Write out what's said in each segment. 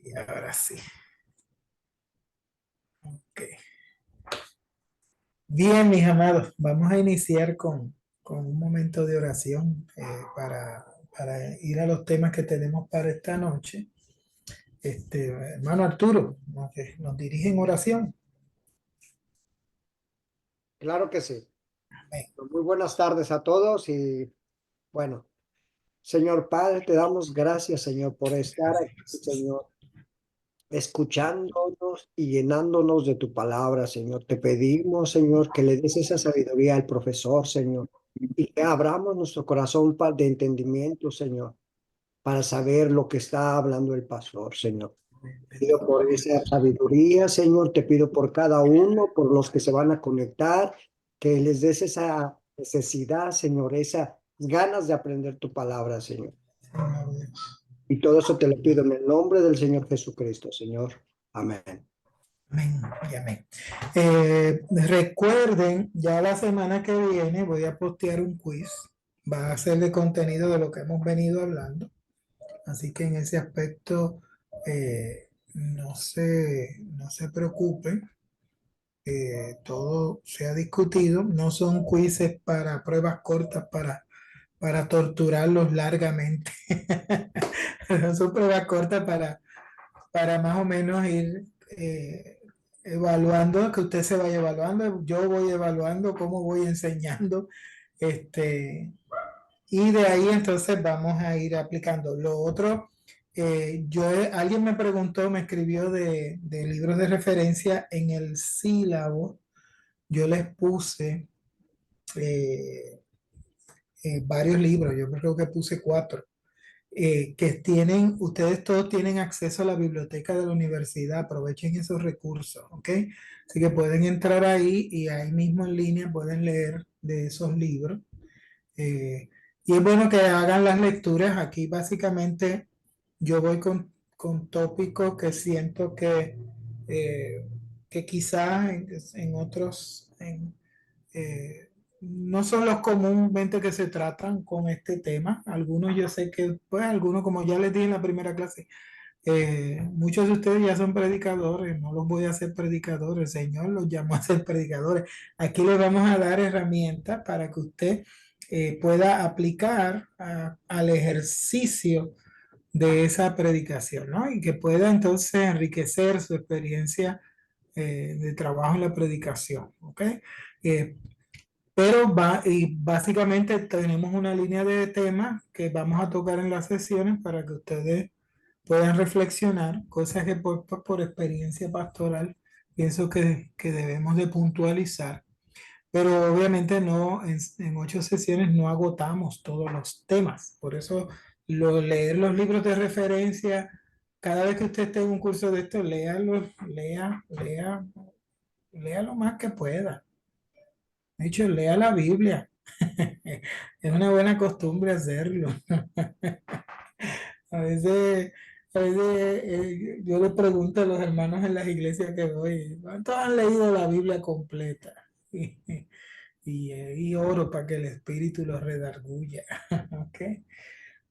Y ahora sí. Ok. Bien, mis amados, vamos a iniciar con un momento de oración para ir a los temas que tenemos para esta noche. Hermano Arturo, nos dirige en oración. Claro que sí. Amén. Muy buenas tardes a todos y bueno, Señor Padre, te damos gracias, Señor, por estar aquí, Señor, escuchándonos y llenándonos de tu palabra, Señor. Te pedimos, Señor, que le des esa sabiduría al profesor, Señor, y que abramos nuestro corazón de entendimiento, Señor, para saber lo que está hablando el pastor, Señor. Pido por esa sabiduría, Señor, te pido por cada uno, por los que se van a conectar, que les des esa necesidad, Señor, esas ganas de aprender tu palabra, Señor. Y todo eso te lo pido en el nombre del Señor Jesucristo, Señor. Amén. Amén y amén. Recuerden, ya la semana que viene voy a postear un quiz. Va a ser de contenido de lo que hemos venido hablando. Así que en ese aspecto no se preocupen. Todo se ha discutido. No son quizzes para pruebas cortas para torturarlos largamente. No son pruebas cortas para más o menos ir evaluando, que usted se vaya evaluando. Yo voy evaluando cómo voy enseñando. Este, y de ahí entonces vamos a ir aplicando. Lo otro, alguien me preguntó, me escribió de libros de referencia en el sílabo. Yo les puse eh, varios libros, yo creo que puse 4, ustedes todos tienen acceso a la biblioteca de la universidad, aprovechen esos recursos, ¿ok? Así que pueden entrar ahí y ahí mismo en línea pueden leer de esos libros. Eh, y es bueno que hagan las lecturas. Aquí básicamente yo voy con tópicos que siento eh, que quizás en otros no son los comúnmente que se tratan con este tema. Algunos yo sé que, pues algunos como ya les dije en la primera clase, muchos de ustedes ya son predicadores, no los voy a hacer predicadores, el Señor los llamó a ser predicadores. Aquí les vamos a dar herramientas para que usted pueda aplicar al ejercicio de esa predicación, ¿no? Y que pueda entonces enriquecer su experiencia de trabajo en la predicación, ¿ok? Eh, y básicamente tenemos una línea de temas que vamos a tocar en las sesiones para que ustedes puedan reflexionar, cosas que por experiencia pastoral pienso que debemos de puntualizar, pero obviamente no, en 8 sesiones no agotamos todos los temas, por eso leer los libros de referencia, cada vez que usted esté en un curso de esto, lea lo más que pueda. De hecho, lea la Biblia. Es una buena costumbre hacerlo. A veces, yo le pregunto a los hermanos en las iglesias que voy, ¿cuántos han leído la Biblia completa? Y oro para que el Espíritu los redarguya. ¿Ok?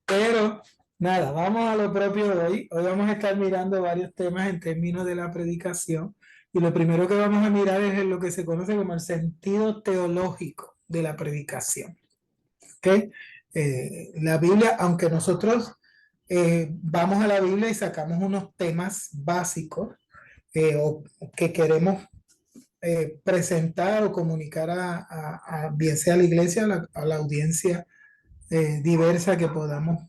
Pero nada, vamos a lo propio de hoy. Hoy vamos a estar mirando varios temas en términos de la predicación. Y lo primero que vamos a mirar es en lo que se conoce como el sentido teológico de la predicación. ¿Ok? La Biblia, aunque nosotros vamos a la Biblia y sacamos unos temas básicos o que queremos presentar o comunicar bien sea a la iglesia, a la audiencia diversa que podamos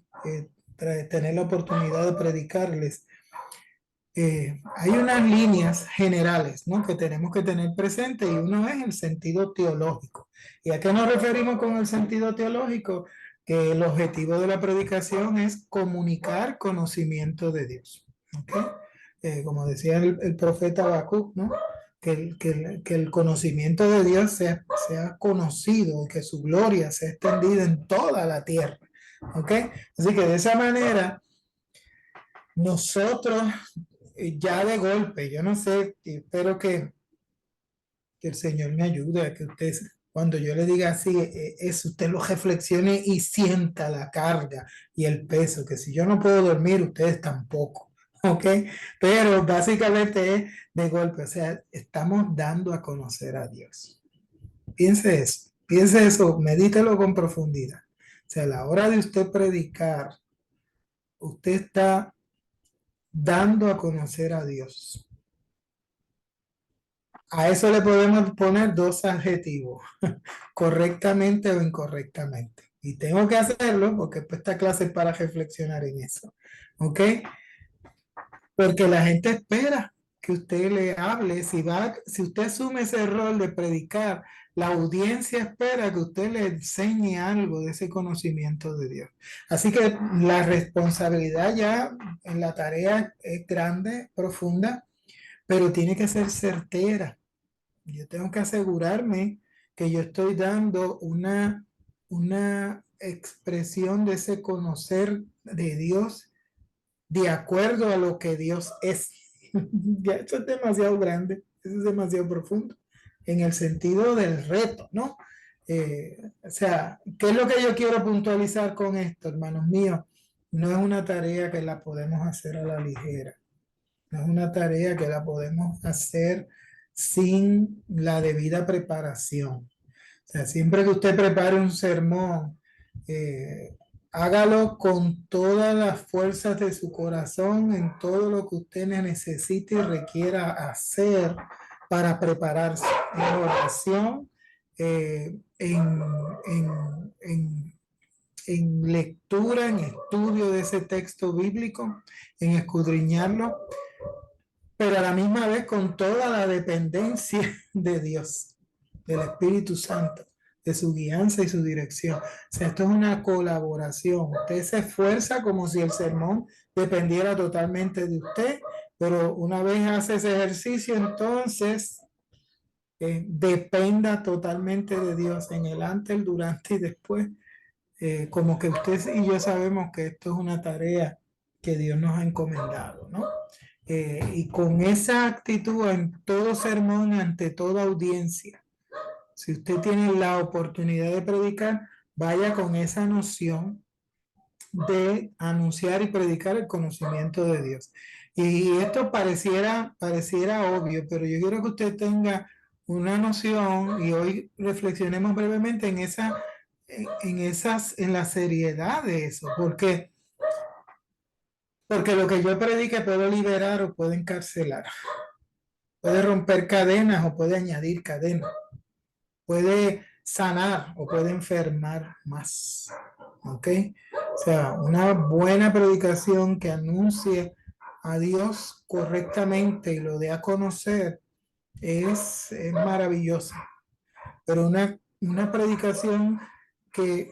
tener la oportunidad de predicarles. Hay unas líneas generales, ¿no?, que tenemos que tener presente, y uno es el sentido teológico. ¿Y a qué nos referimos con el sentido teológico? Que el objetivo de la predicación es comunicar conocimiento de Dios. ¿Okay? Como decía el profeta Habacuc, ¿no?, que el conocimiento de Dios sea conocido y que su gloria sea extendida en toda la tierra. ¿Okay? Así que de esa manera nosotros ya de golpe, yo no sé, espero que el Señor me ayude a que usted, cuando yo le diga así, usted lo reflexione y sienta la carga y el peso, que si yo no puedo dormir, ustedes tampoco. ¿ok? Pero básicamente es de golpe, o sea, estamos dando a conocer a Dios. Piense eso, medítelo con profundidad. O sea, a la hora de usted predicar, usted está dando a conocer a Dios. A eso le podemos poner dos adjetivos, correctamente o incorrectamente. Y tengo que hacerlo porque pues, esta clase es para reflexionar en eso. ¿Ok? Porque la gente espera que usted le hable. Si usted asume ese rol de predicar, la audiencia espera que usted le enseñe algo de ese conocimiento de Dios. Así que la responsabilidad ya en la tarea es grande, profunda, pero tiene que ser certera. Yo tengo que asegurarme que yo estoy dando una expresión de ese conocer de Dios de acuerdo a lo que Dios es. Ya eso es demasiado grande, eso es demasiado profundo, en el sentido del reto, ¿no? O sea, ¿qué es lo que yo quiero puntualizar con esto, hermanos míos? No es una tarea que la podemos hacer a la ligera, no es una tarea que la podemos hacer sin la debida preparación. O sea, siempre que usted prepare un sermón, eh, hágalo con todas las fuerzas de su corazón, en todo lo que usted necesite y requiera hacer para prepararse en oración, en lectura, en estudio de ese texto bíblico, en escudriñarlo, pero a la misma vez con toda la dependencia de Dios, del Espíritu Santo, de su guianza y su dirección. O sea, esto es una colaboración. Usted se esfuerza como si el sermón dependiera totalmente de usted, pero una vez hace ese ejercicio, entonces dependa totalmente de Dios en el antes, el durante y después. Como que usted y yo sabemos que esto es una tarea que Dios nos ha encomendado, ¿no? Y con esa actitud en todo sermón, ante toda audiencia, si usted tiene la oportunidad de predicar, vaya con esa noción de anunciar y predicar el conocimiento de Dios. Y esto pareciera obvio, pero yo quiero que usted tenga una noción y hoy reflexionemos brevemente en la seriedad de eso. ¿Por qué? Porque lo que yo predique puede liberar o puede encarcelar, puede romper cadenas o puede añadir cadenas, puede sanar o puede enfermar más. ¿Ok? O sea, una buena predicación que anuncie a Dios correctamente y lo dé a conocer es maravillosa. Pero una predicación que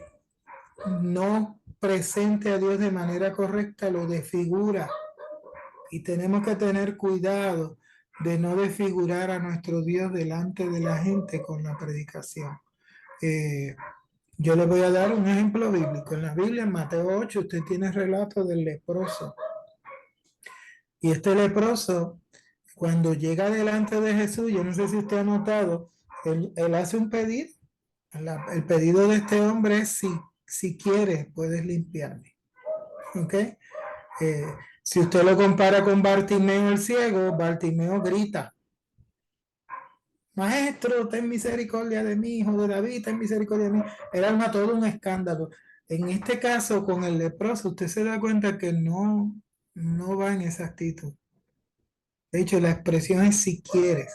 no presente a Dios de manera correcta lo desfigura. Y tenemos que tener cuidado de no desfigurar a nuestro Dios delante de la gente con la predicación. Eh, yo le voy a dar un ejemplo bíblico. En la Biblia, en Mateo 8, usted tiene el relato del leproso. Y este leproso, cuando llega delante de Jesús, yo no sé si usted ha notado, él hace un pedido. El pedido de este hombre es, si quieres, puedes limpiarme. ¿Ok? Eh, si usted lo compara con Bartimeo el ciego, Bartimeo grita, Maestro, ten misericordia de mí, hijo de David, ten misericordia de mí. Era todo un escándalo. En este caso, con el leproso, usted se da cuenta que no va en esa actitud. De hecho, la expresión es si quieres,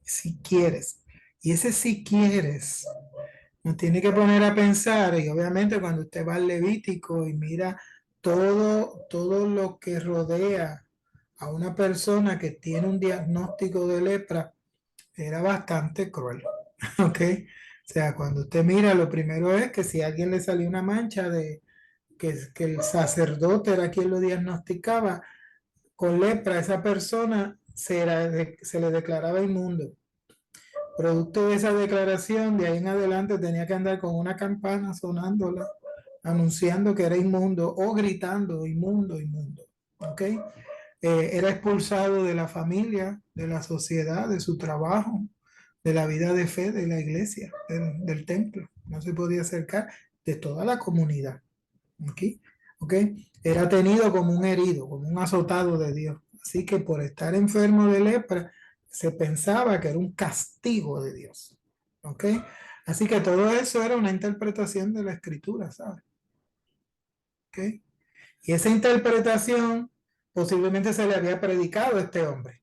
si quieres. Y ese si quieres nos tiene que poner a pensar, y obviamente cuando usted va al Levítico y mira todo lo que rodea a una persona que tiene un diagnóstico de lepra, era bastante cruel, ¿ok? O sea, cuando usted mira, lo primero es que si a alguien le salió una mancha de que el sacerdote era quien lo diagnosticaba con lepra, esa persona se le declaraba inmundo. Producto de esa declaración, de ahí en adelante tenía que andar con una campana sonándola, anunciando que era inmundo o gritando inmundo, inmundo. ¿Ok? Era expulsado de la familia, de la sociedad, de su trabajo, de la vida de fe de la iglesia, del templo. No se podía acercar de toda la comunidad. ¿Ok? ¿ok? Era tenido como un herido, como un azotado de Dios. Así que por estar enfermo de lepra, se pensaba que era un castigo de Dios, ¿ok? Así que todo eso era una interpretación de la escritura, ¿sabes? ¿Ok? Y esa interpretación posiblemente se le había predicado a este hombre.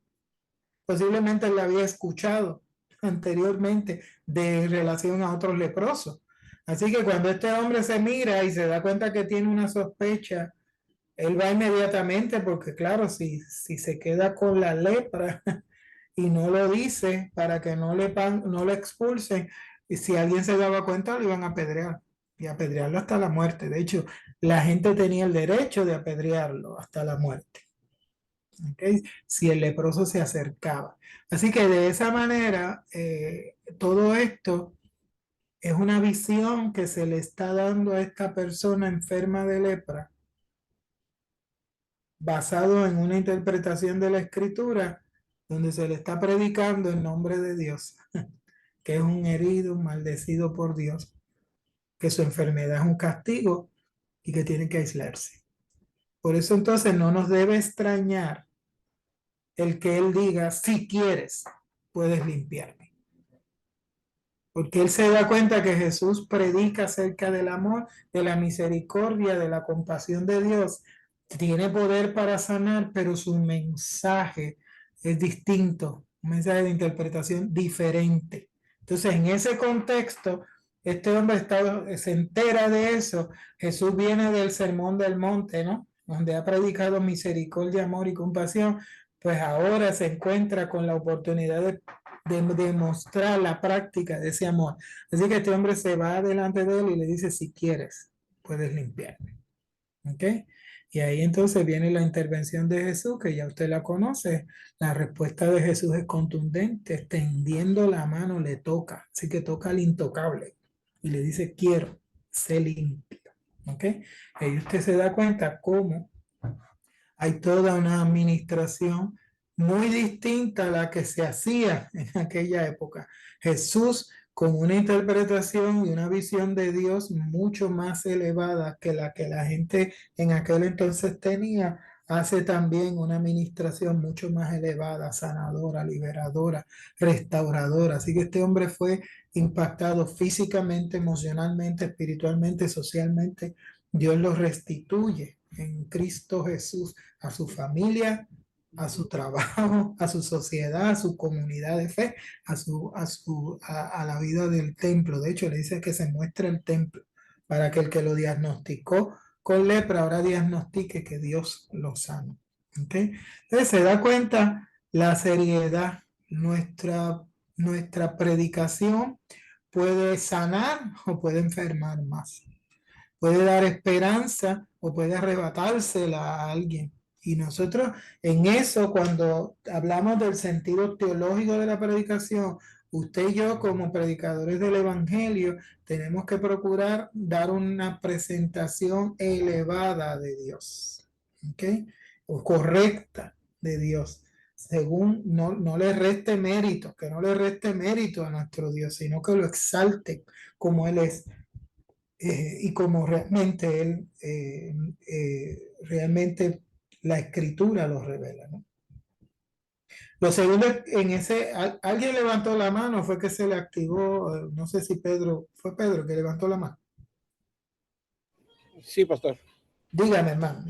Posiblemente él la había escuchado anteriormente de relación a otros leprosos. Así que cuando este hombre se mira y se da cuenta que tiene una sospecha, él va inmediatamente porque claro, si se queda con la lepra y no lo dice para que no le expulsen, y si alguien se daba cuenta lo iban a apedrear y apedrearlo hasta la muerte. De hecho, la gente tenía el derecho de apedrearlo hasta la muerte. ¿Okay? Si el leproso se acercaba. Así que de esa manera, todo esto es una visión que se le está dando a esta persona enferma de lepra, basado en una interpretación de la escritura, donde se le está predicando en nombre de Dios, que es un herido, un maldecido por Dios, que su enfermedad es un castigo y que tiene que aislarse. Por eso entonces no nos debe extrañar el que él diga, si quieres, puedes limpiarme. Porque él se da cuenta que Jesús predica acerca del amor, de la misericordia, de la compasión de Dios. Tiene poder para sanar, pero su mensaje es distinto, un mensaje de interpretación diferente. Entonces, en ese contexto, este hombre se entera de eso. Jesús viene del Sermón del Monte, ¿no? Donde ha predicado misericordia, amor y compasión, pues ahora se encuentra con la oportunidad de demostrar la práctica de ese amor. Así que este hombre se va delante de él y le dice, si quieres, puedes limpiarme. ¿Ok? Y ahí entonces viene la intervención de Jesús, que ya usted la conoce. La respuesta de Jesús es contundente, extendiendo la mano le toca, así que toca al intocable y le dice, quiero, sé limpio. ¿Ok? Y usted se da cuenta cómo hay toda una administración muy distinta a la que se hacía en aquella época. Jesús con una interpretación y una visión de Dios mucho más elevada que la gente en aquel entonces tenía, hace también una administración mucho más elevada, sanadora, liberadora, restauradora. Así que este hombre fue impactado físicamente, emocionalmente, espiritualmente, socialmente. Dios lo restituye en Cristo Jesús a su familia, a su trabajo, a su sociedad, a su comunidad de fe, a la vida del templo. De hecho, le dice que se muestre el templo para que el que lo diagnosticó con lepra ahora diagnostique que Dios lo sana. ¿Okay? Entonces se da cuenta la seriedad. Nuestra predicación puede sanar o puede enfermar más, puede dar esperanza o puede arrebatársela a alguien. Y nosotros en eso, cuando hablamos del sentido teológico de la predicación, usted y yo como predicadores del Evangelio tenemos que procurar dar una presentación elevada de Dios, ¿ok? O correcta de Dios, según no le reste mérito, que no le reste mérito a nuestro Dios, sino que lo exalte como Él es, y como realmente realmente la escritura lo revela, ¿no? Lo segundo, en alguien levantó la mano, fue que se le activó, no sé si fue Pedro que levantó la mano. Sí, pastor. Dígame, hermano.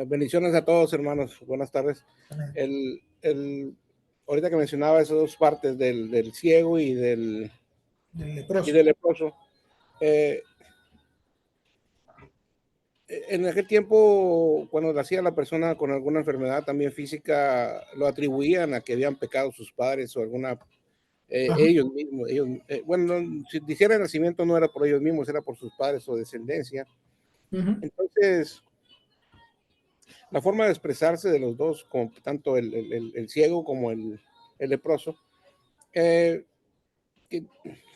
Bendiciones a todos, hermanos. Buenas tardes. Ahorita que mencionaba esas dos partes del ciego y del leproso. En aquel tiempo, cuando nacía la persona con alguna enfermedad también física, lo atribuían a que habían pecado sus padres o alguna ellos mismos. Bueno, si dijera el nacimiento no era por ellos mismos, era por sus padres o descendencia. Entonces, la forma de expresarse de los dos, como tanto el ciego como el leproso,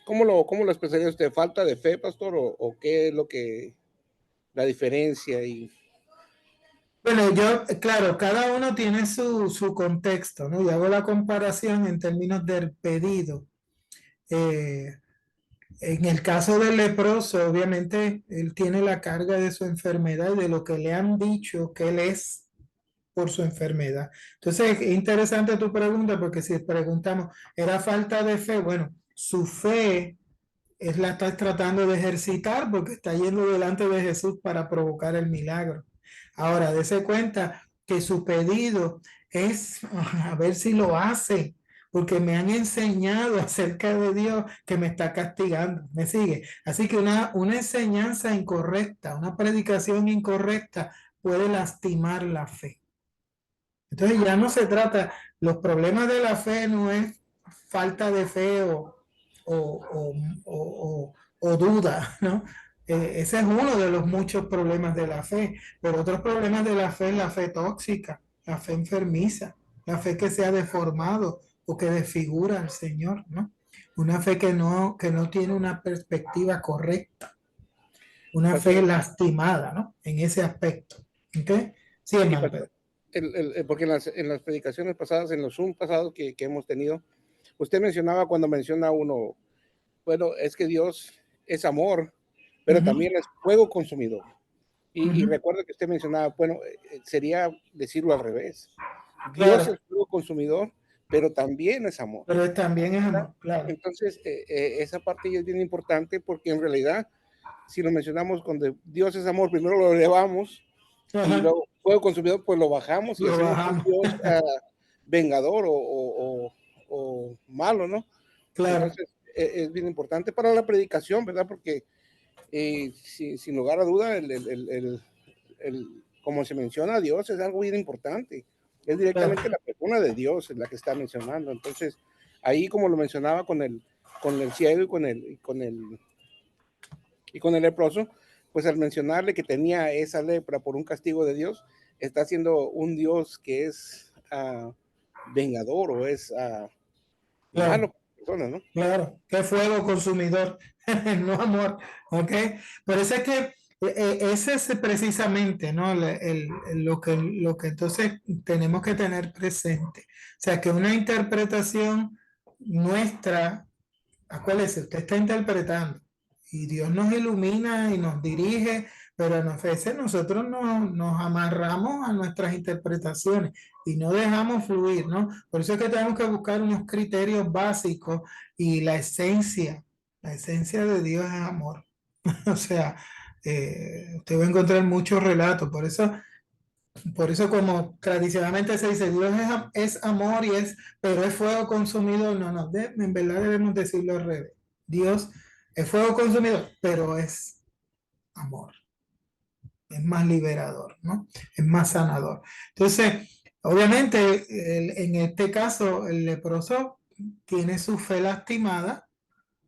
¿cómo lo expresaría usted? ¿Falta de fe, pastor? ¿O qué es lo que la diferencia? Bueno, claro, cada uno tiene su contexto, ¿no? Y hago la comparación en términos del pedido. En el caso del leproso, obviamente, él tiene la carga de su enfermedad y de lo que le han dicho que él es por su enfermedad. Entonces, es interesante tu pregunta, porque si preguntamos, ¿era falta de fe? Bueno, su fe es la está tratando de ejercitar porque está yendo delante de Jesús para provocar el milagro. Ahora, dése cuenta que su pedido es a ver si lo hace, porque me han enseñado acerca de Dios que me está castigando. ¿Me sigue? Así que una enseñanza incorrecta, una predicación incorrecta puede lastimar la fe. Entonces ya no se trata, los problemas de la fe no es falta de fe o, o- o duda, ¿no? Ese es uno de los muchos problemas de la fe, pero otros problemas de la fe es la fe tóxica, la fe enfermiza, la fe que se ha deformado o que desfigura al Señor, ¿no? Una fe que no tiene una perspectiva correcta, una fe Pastor, lastimada, ¿no? En ese aspecto. ¿Ok? Sí, sí, hermano pastor. Pedro. Porque en las predicaciones pasadas, en los Zoom pasados que hemos tenido, usted mencionaba cuando menciona uno, bueno, es que Dios es amor, pero Ujú, también es fuego consumidor. Y ujú. recuerdo que usted mencionaba, bueno, sería decirlo al revés. Dios Claro, es fuego consumidor, pero también es amor. pero también es amor, claro. Entonces, esa parte ya es bien importante porque en realidad, si lo mencionamos cuando Dios es amor, primero lo elevamos y Ajá, luego fuego consumidor, pues lo bajamos y lo hacemos un bajamos. Dios vengador o malo, ¿no? Claro, Entonces, es bien importante para la predicación, ¿verdad? Porque sin lugar a duda, como se menciona, Dios es algo bien importante. Es directamente claro, la persona de Dios la que está mencionando. Entonces, ahí como lo mencionaba con el ciego y con el leproso, pues al mencionarle que tenía esa lepra por un castigo de Dios, está siendo un Dios que es vengador o es malo claro, para la persona, ¿no? claro. Qué fuego consumidor, no amor, ¿ok? Por eso es que ese es precisamente, ¿no? Lo que entonces tenemos que tener presente. O sea, que una interpretación nuestra. Acuérdese, usted está interpretando y Dios nos ilumina y nos dirige, pero a veces nosotros nos amarramos a nuestras interpretaciones y no dejamos fluir, ¿no? Por eso es que tenemos que buscar unos criterios básicos y la esencia de Dios es amor. O sea, usted va a encontrar muchos relatos, por eso como tradicionalmente se dice, Dios es amor y pero es fuego consumidor. No, no, en verdad debemos decirlo al revés. Dios es fuego consumidor, pero es amor, es más liberador, ¿no? Es más sanador. Entonces, obviamente, en este caso, el leproso tiene su fe lastimada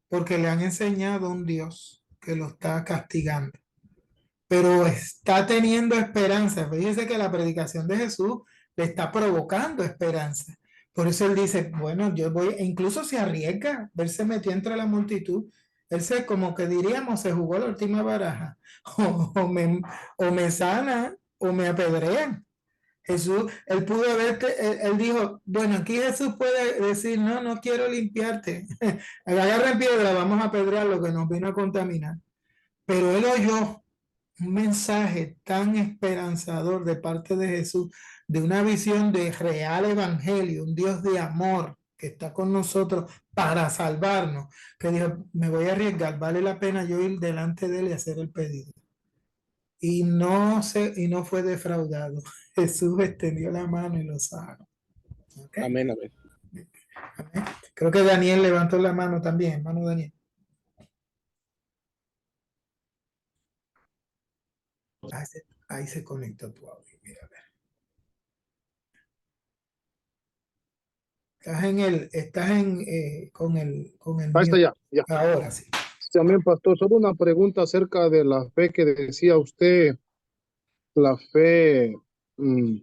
porque le han enseñado a un Dios que lo está castigando, pero está teniendo esperanza. Fíjese que la predicación de Jesús le está provocando esperanza. Por eso él dice, bueno, yo voy, e incluso se arriesga, él se metió entre la multitud, él se, como que diríamos, se jugó la última baraja, o me sana o me apedrean. Jesús, él pudo verte, él dijo, bueno, aquí Jesús puede decir, no, no quiero limpiarte, agarren piedra, vamos a apedrear lo que nos vino a contaminar. Pero él oyó un mensaje tan esperanzador de parte de Jesús, de una visión de real evangelio, un Dios de amor que está con nosotros para salvarnos, que dijo, me voy a arriesgar, vale la pena yo ir delante de él y hacer el pedido. Y no fue defraudado. Jesús extendió la mano y lo sanó. ¿Okay? Amén, amén. Amén. Creo que Daniel levantó la mano también, hermano Daniel. Ahí se conectó tu audio. Mira, a ver. Con el Ahí está mute. ya, ya. Ahora sí. También, pastor, solo una pregunta acerca de la fe que decía usted, la fe mm,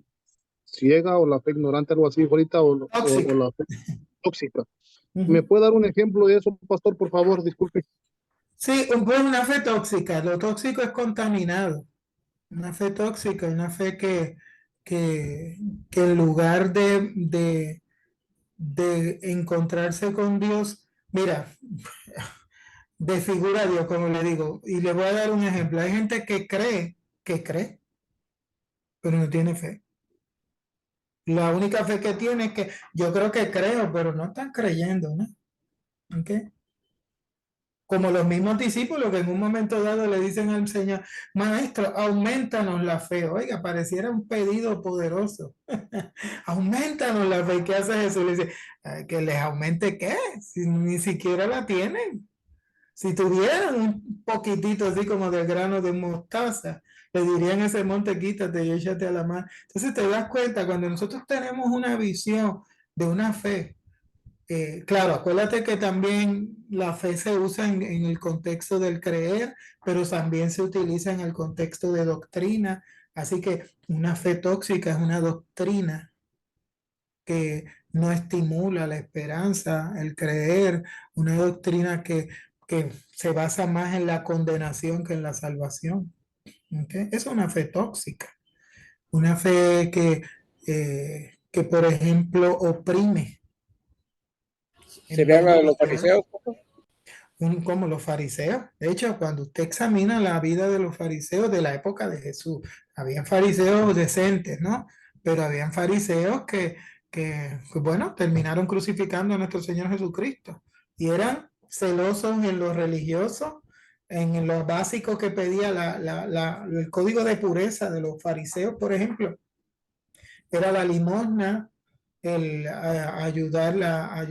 ciega o la fe ignorante, algo así, ahorita, o Tóxica. la fe tóxica. ¿Me Ujú. puede dar un ejemplo de eso, pastor, por favor? Disculpe. Sí, pues una fe tóxica. Lo tóxico es contaminado. Una fe tóxica, una fe que, que en lugar de encontrarse con Dios, mira, desfigura a Dios, como le digo. Y le voy a dar un ejemplo. Hay gente que cree, pero no tiene fe. La única fe que tiene es que yo creo que creo, pero no están creyendo, ¿no? ¿Ok? Como los mismos discípulos que en un momento dado le dicen al Señor, Maestro, aumentanos la fe. Oiga, pareciera un pedido poderoso. Aumentanos la fe. ¿Qué hace Jesús? Le dice, ¿que les aumente qué? Si ni siquiera la tienen. Si tuvieran un poquitito así como del grano de mostaza, le dirían a ese monte, quítate y échate a la mar. Entonces te das cuenta, cuando nosotros tenemos una visión de una fe, claro, acuérdate que también la fe se usa en el contexto del creer, pero también se utiliza en el contexto de doctrina. Así que una fe tóxica es una doctrina que no estimula la esperanza, el creer, una doctrina que se basa más en la condenación que en la salvación. ¿Ok? Es una fe tóxica, una fe que por ejemplo, oprime en ¿Sería vez la de de los liberar, fariseos? como los fariseos. De hecho, cuando usted examina la vida de los fariseos de la época de Jesús, habían fariseos decentes, ¿no? Pero habían fariseos que, bueno, terminaron crucificando a nuestro Señor Jesucristo y eran celosos en lo religioso, en lo básico que pedía el código de pureza de los fariseos, por ejemplo, era la limosna, ayudar a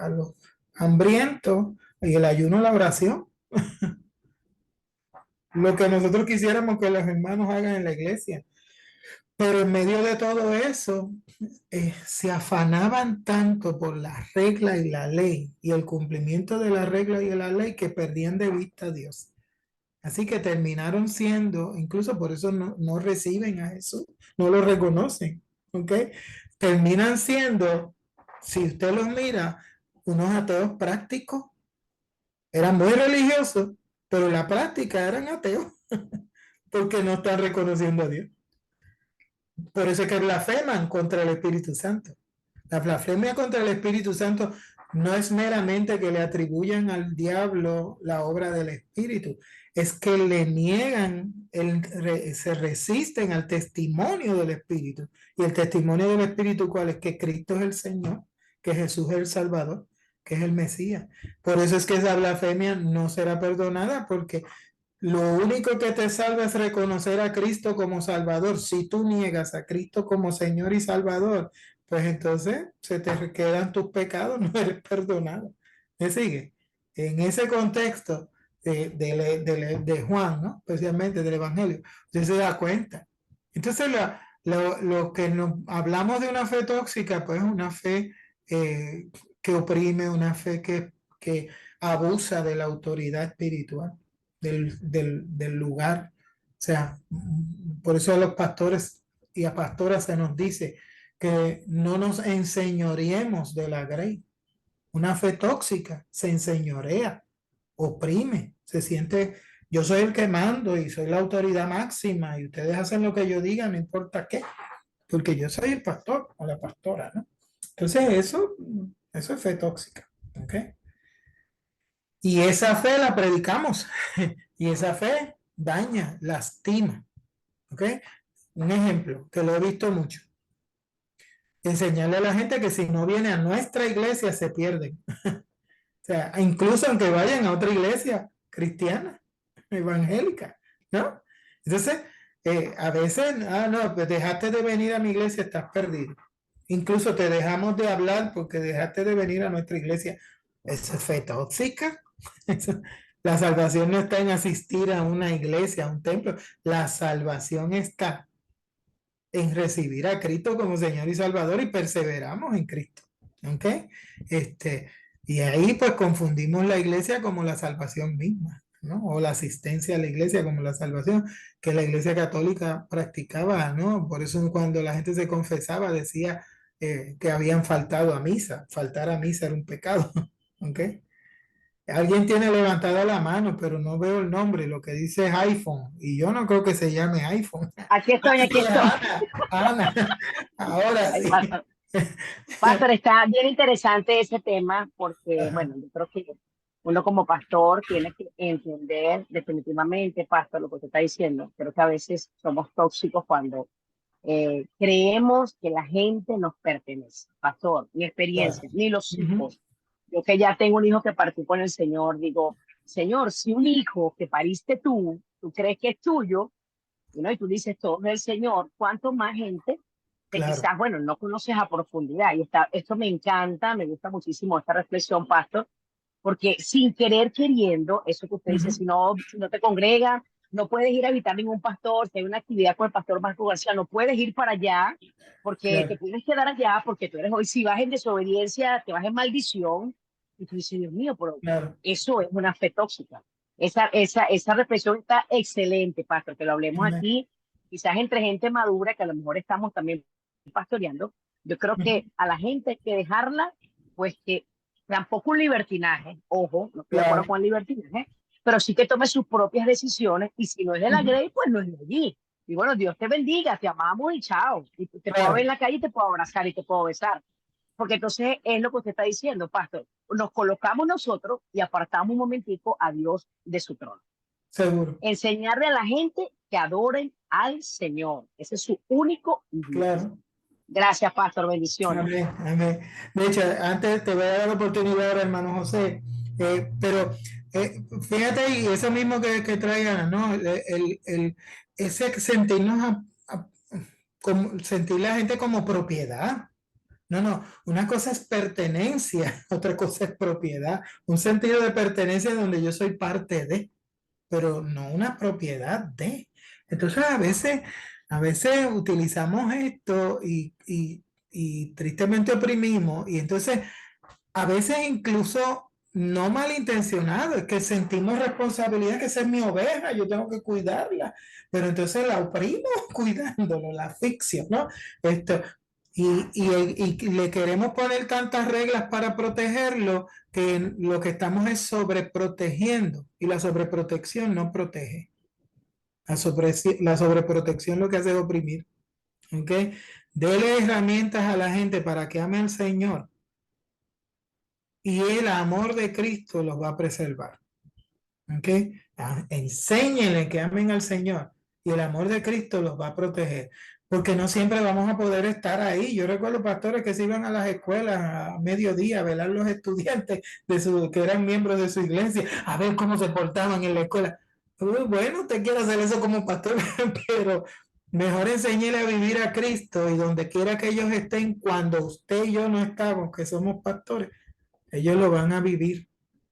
los hambrientos y el ayuno, la oración. Lo que nosotros quisiéramos que los hermanos hagan en la iglesia. Pero en medio de todo eso, se afanaban tanto por la regla y la ley y el cumplimiento de la regla y de la ley que perdían de vista a Dios. Así que terminaron siendo, incluso por eso no reciben a Jesús, no lo reconocen, ¿ok? Terminan siendo, si usted los mira, unos ateos prácticos. Eran muy religiosos, pero en la práctica eran ateos, porque no están reconociendo a Dios. Por eso es que blasfeman contra el Espíritu Santo. La blasfemia contra el Espíritu Santo no es meramente que le atribuyan al diablo la obra del Espíritu, es que le niegan, se resisten al testimonio del Espíritu. Y el testimonio del Espíritu, ¿cuál es? Que Cristo es el Señor, que Jesús es el Salvador, que es el Mesías. Por eso es que esa blasfemia no será perdonada, porque lo único que te salva es reconocer a Cristo como Salvador. Si tú niegas a Cristo como Señor y Salvador, pues entonces se te quedan tus pecados, no eres perdonado. ¿Me sigue? En ese contexto de Juan, ¿no? Especialmente del Evangelio, usted se da cuenta. Entonces, lo que hablamos de una fe tóxica, pues es una fe que oprime, una fe que abusa de la autoridad espiritual del lugar. O sea, por eso a los pastores y a pastoras se nos dice que no nos enseñoreemos de la grey. Una fe tóxica se enseñorea, oprime, se siente, yo soy el que mando y soy la autoridad máxima y ustedes hacen lo que yo diga, no importa qué, porque yo soy el pastor o la pastora, ¿no? Entonces eso es fe tóxica, ¿ok? Y esa fe la predicamos y esa fe daña, lastima, ¿ok? Un ejemplo que lo he visto mucho. Enseñarle a la gente que si no viene a nuestra iglesia se pierden. O sea, incluso aunque vayan a otra iglesia cristiana, evangélica, ¿no? Entonces, a veces, no, pues dejaste de venir a mi iglesia, estás perdido. Incluso te dejamos de hablar porque dejaste de venir a nuestra iglesia. Eso es fe tóxica. La salvación no está en asistir a una iglesia, a un templo. La salvación está en recibir a Cristo como Señor y Salvador y perseveramos en Cristo. ¿Ok? Y ahí pues confundimos la iglesia como la salvación misma, ¿no? O la asistencia a la iglesia como la salvación que la iglesia católica practicaba, ¿no? Por eso cuando la gente se confesaba decía que habían faltado a misa. Faltar a misa era un pecado. ¿Ok? Alguien tiene levantada la mano, pero no veo el nombre. Lo que dice es iPhone. Y yo no creo que se llame iPhone. Aquí estoy, aquí estoy. Ana, ahora Ay, sí. Pastor, está bien interesante ese tema porque, bueno, yo creo que Uno como pastor tiene que entender definitivamente, pastor, lo que usted está diciendo. Creo que a veces somos tóxicos cuando creemos que la gente nos pertenece. Pastor, mi Claro. experiencia, ni los Ujú. hijos. Yo que ya tengo un hijo que partió con el Señor, digo, Señor, si un hijo que pariste tú crees que es tuyo, ¿no? Y tú dices, todo es del Señor, ¿cuánto más gente que Claro. quizás, bueno, no conoces a profundidad? Y esto me encanta, me gusta muchísimo esta reflexión, pastor, porque sin querer queriendo, eso que usted dice, Ujú. si no te congregas, no puedes ir a visitar ningún pastor, si hay una actividad con el pastor Marco García, no puedes ir para allá, porque te Claro. tienes que quedar allá, porque tú eres hoy, si vas en desobediencia, te vas en maldición, y tú dices, Dios mío, pero Claro. eso es una fe tóxica. Esa reflexión está excelente, pastor, que lo hablemos Amén. aquí, quizás entre gente madura, que a lo mejor estamos también pastoreando. Yo creo Ujú. que a la gente hay que dejarla, pues que tampoco un libertinaje, ojo, no estoy de acuerdo Claro. con el libertinaje, pero sí que tome sus propias decisiones y si no es de la Ujú. Grey, pues no es de allí. Y bueno, Dios te bendiga, te amamos y chao. Y te puedo ver en Claro. la calle y te puedo abrazar y te puedo besar. Porque entonces es lo que usted está diciendo, pastor. Nos colocamos nosotros y apartamos un momentico a Dios de su trono. Seguro. Enseñarle a la gente que adoren al Señor. Ese es su único y Dios. Claro. Gracias, pastor. Bendiciones. Amén, amén. De hecho, antes te voy a dar la oportunidad ahora, hermano José, pero fíjate, y eso mismo que traigan, ¿no? Ese sentirnos, como, sentir la gente como propiedad. No, no, una cosa es pertenencia, otra cosa es propiedad. Un sentido de pertenencia donde yo soy parte de, pero no una propiedad de. Entonces a veces utilizamos esto y tristemente oprimimos, y entonces a veces incluso no malintencionado, es que sentimos responsabilidad, que esa es mi oveja, yo tengo que cuidarla, pero entonces la oprimo cuidándolo, la asfixio, ¿no? Esto, y le queremos poner tantas reglas para protegerlo que lo que estamos es sobreprotegiendo, y la sobreprotección no protege. La sobreprotección lo que hace es oprimir. ¿Ok? Dele herramientas a la gente para que ame al Señor y el amor de Cristo los va a preservar. ¿Ok? Enséñenle que amen al Señor y el amor de Cristo los va a proteger. Porque no siempre vamos a poder estar ahí. Yo recuerdo pastores que se iban a las escuelas a mediodía a velar los estudiantes que eran miembros de su iglesia, a ver cómo se portaban en la escuela. Bueno, usted quiere hacer eso como pastor, pero mejor enséñele a vivir a Cristo, y donde quiera que ellos estén, cuando usted y yo no estamos, que somos pastores, ellos lo van a vivir,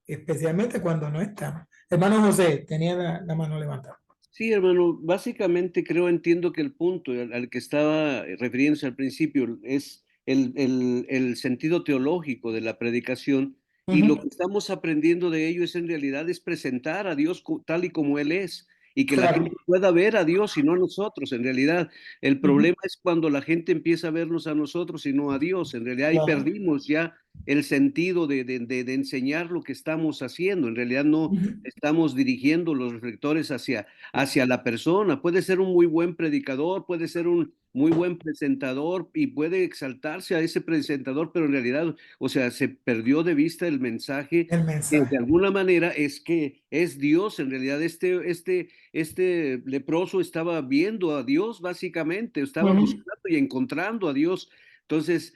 especialmente cuando no estamos. Hermano José, tenía la mano levantada. Sí, hermano, básicamente entiendo que el punto al que estaba refiriéndose al principio es el sentido teológico de la predicación, y lo que estamos aprendiendo de ello es en realidad es presentar a Dios tal y como Él es, y que la Claro. gente pueda ver a Dios y no a nosotros. En realidad, el problema es cuando la gente empieza a vernos a nosotros y no a Dios. En realidad ahí Claro. perdimos ya el sentido de enseñar lo que estamos haciendo. En realidad no estamos dirigiendo los reflectores hacia la persona. Puede ser un muy buen predicador, puede ser un muy buen presentador y puede exaltarse a ese presentador, pero en realidad, o sea, se perdió de vista el mensaje, El que de mensaje. alguna manera es que es Dios. En realidad este leproso estaba viendo a Dios, básicamente, estaba buscando y encontrando a Dios. Entonces,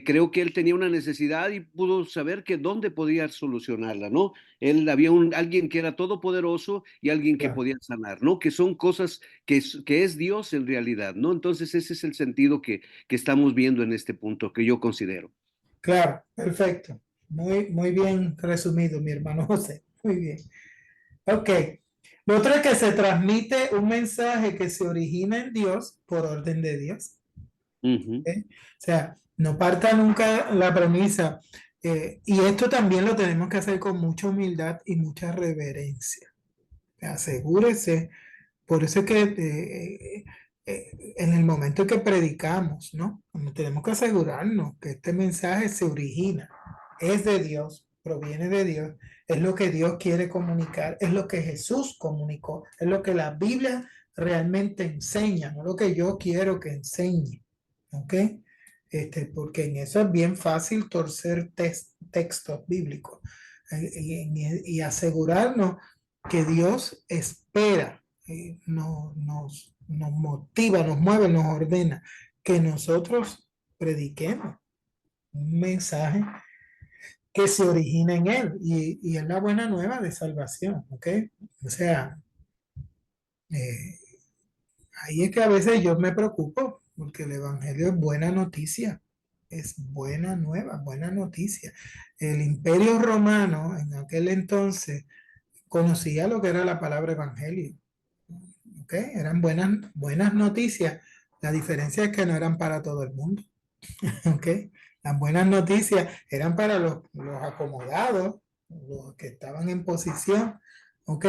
creo que él tenía una necesidad y pudo saber que dónde podía solucionarla, ¿no? Él había alguien que era todopoderoso y alguien que Claro. podía sanar, ¿no? Que son cosas que es Dios en realidad, ¿no? Entonces ese es el sentido que estamos viendo en este punto, que yo considero. Claro, perfecto. Muy bien resumido, mi hermano José. Muy bien. Ok. Lo otro es que se transmite un mensaje que se origina en Dios por orden de Dios. Ujú. ¿Ok? O sea, no parta nunca la premisa. Y esto también lo tenemos que hacer con mucha humildad y mucha reverencia. Asegúrese. Por eso es que en el momento que predicamos, ¿no? Tenemos que asegurarnos que este mensaje se origina, es de Dios, proviene de Dios, es lo que Dios quiere comunicar, es lo que Jesús comunicó, es lo que la Biblia realmente enseña, no lo que yo quiero que enseñe, ¿ok? Porque en eso es bien fácil torcer textos bíblicos. y asegurarnos que Dios espera, nos motiva, nos mueve, nos ordena que nosotros prediquemos un mensaje que se origina en Él y es la buena nueva de salvación, ¿ok? O sea, eh, ahí es que a veces yo me preocupo porque el Evangelio es buena noticia, es buena nueva, buena noticia. El Imperio Romano en aquel entonces conocía lo que era la palabra Evangelio, ¿ok? Eran buenas noticias. La diferencia es que no eran para todo el mundo. ¿Ok? Las buenas noticias eran para los acomodados, los que estaban en posición, ¿ok?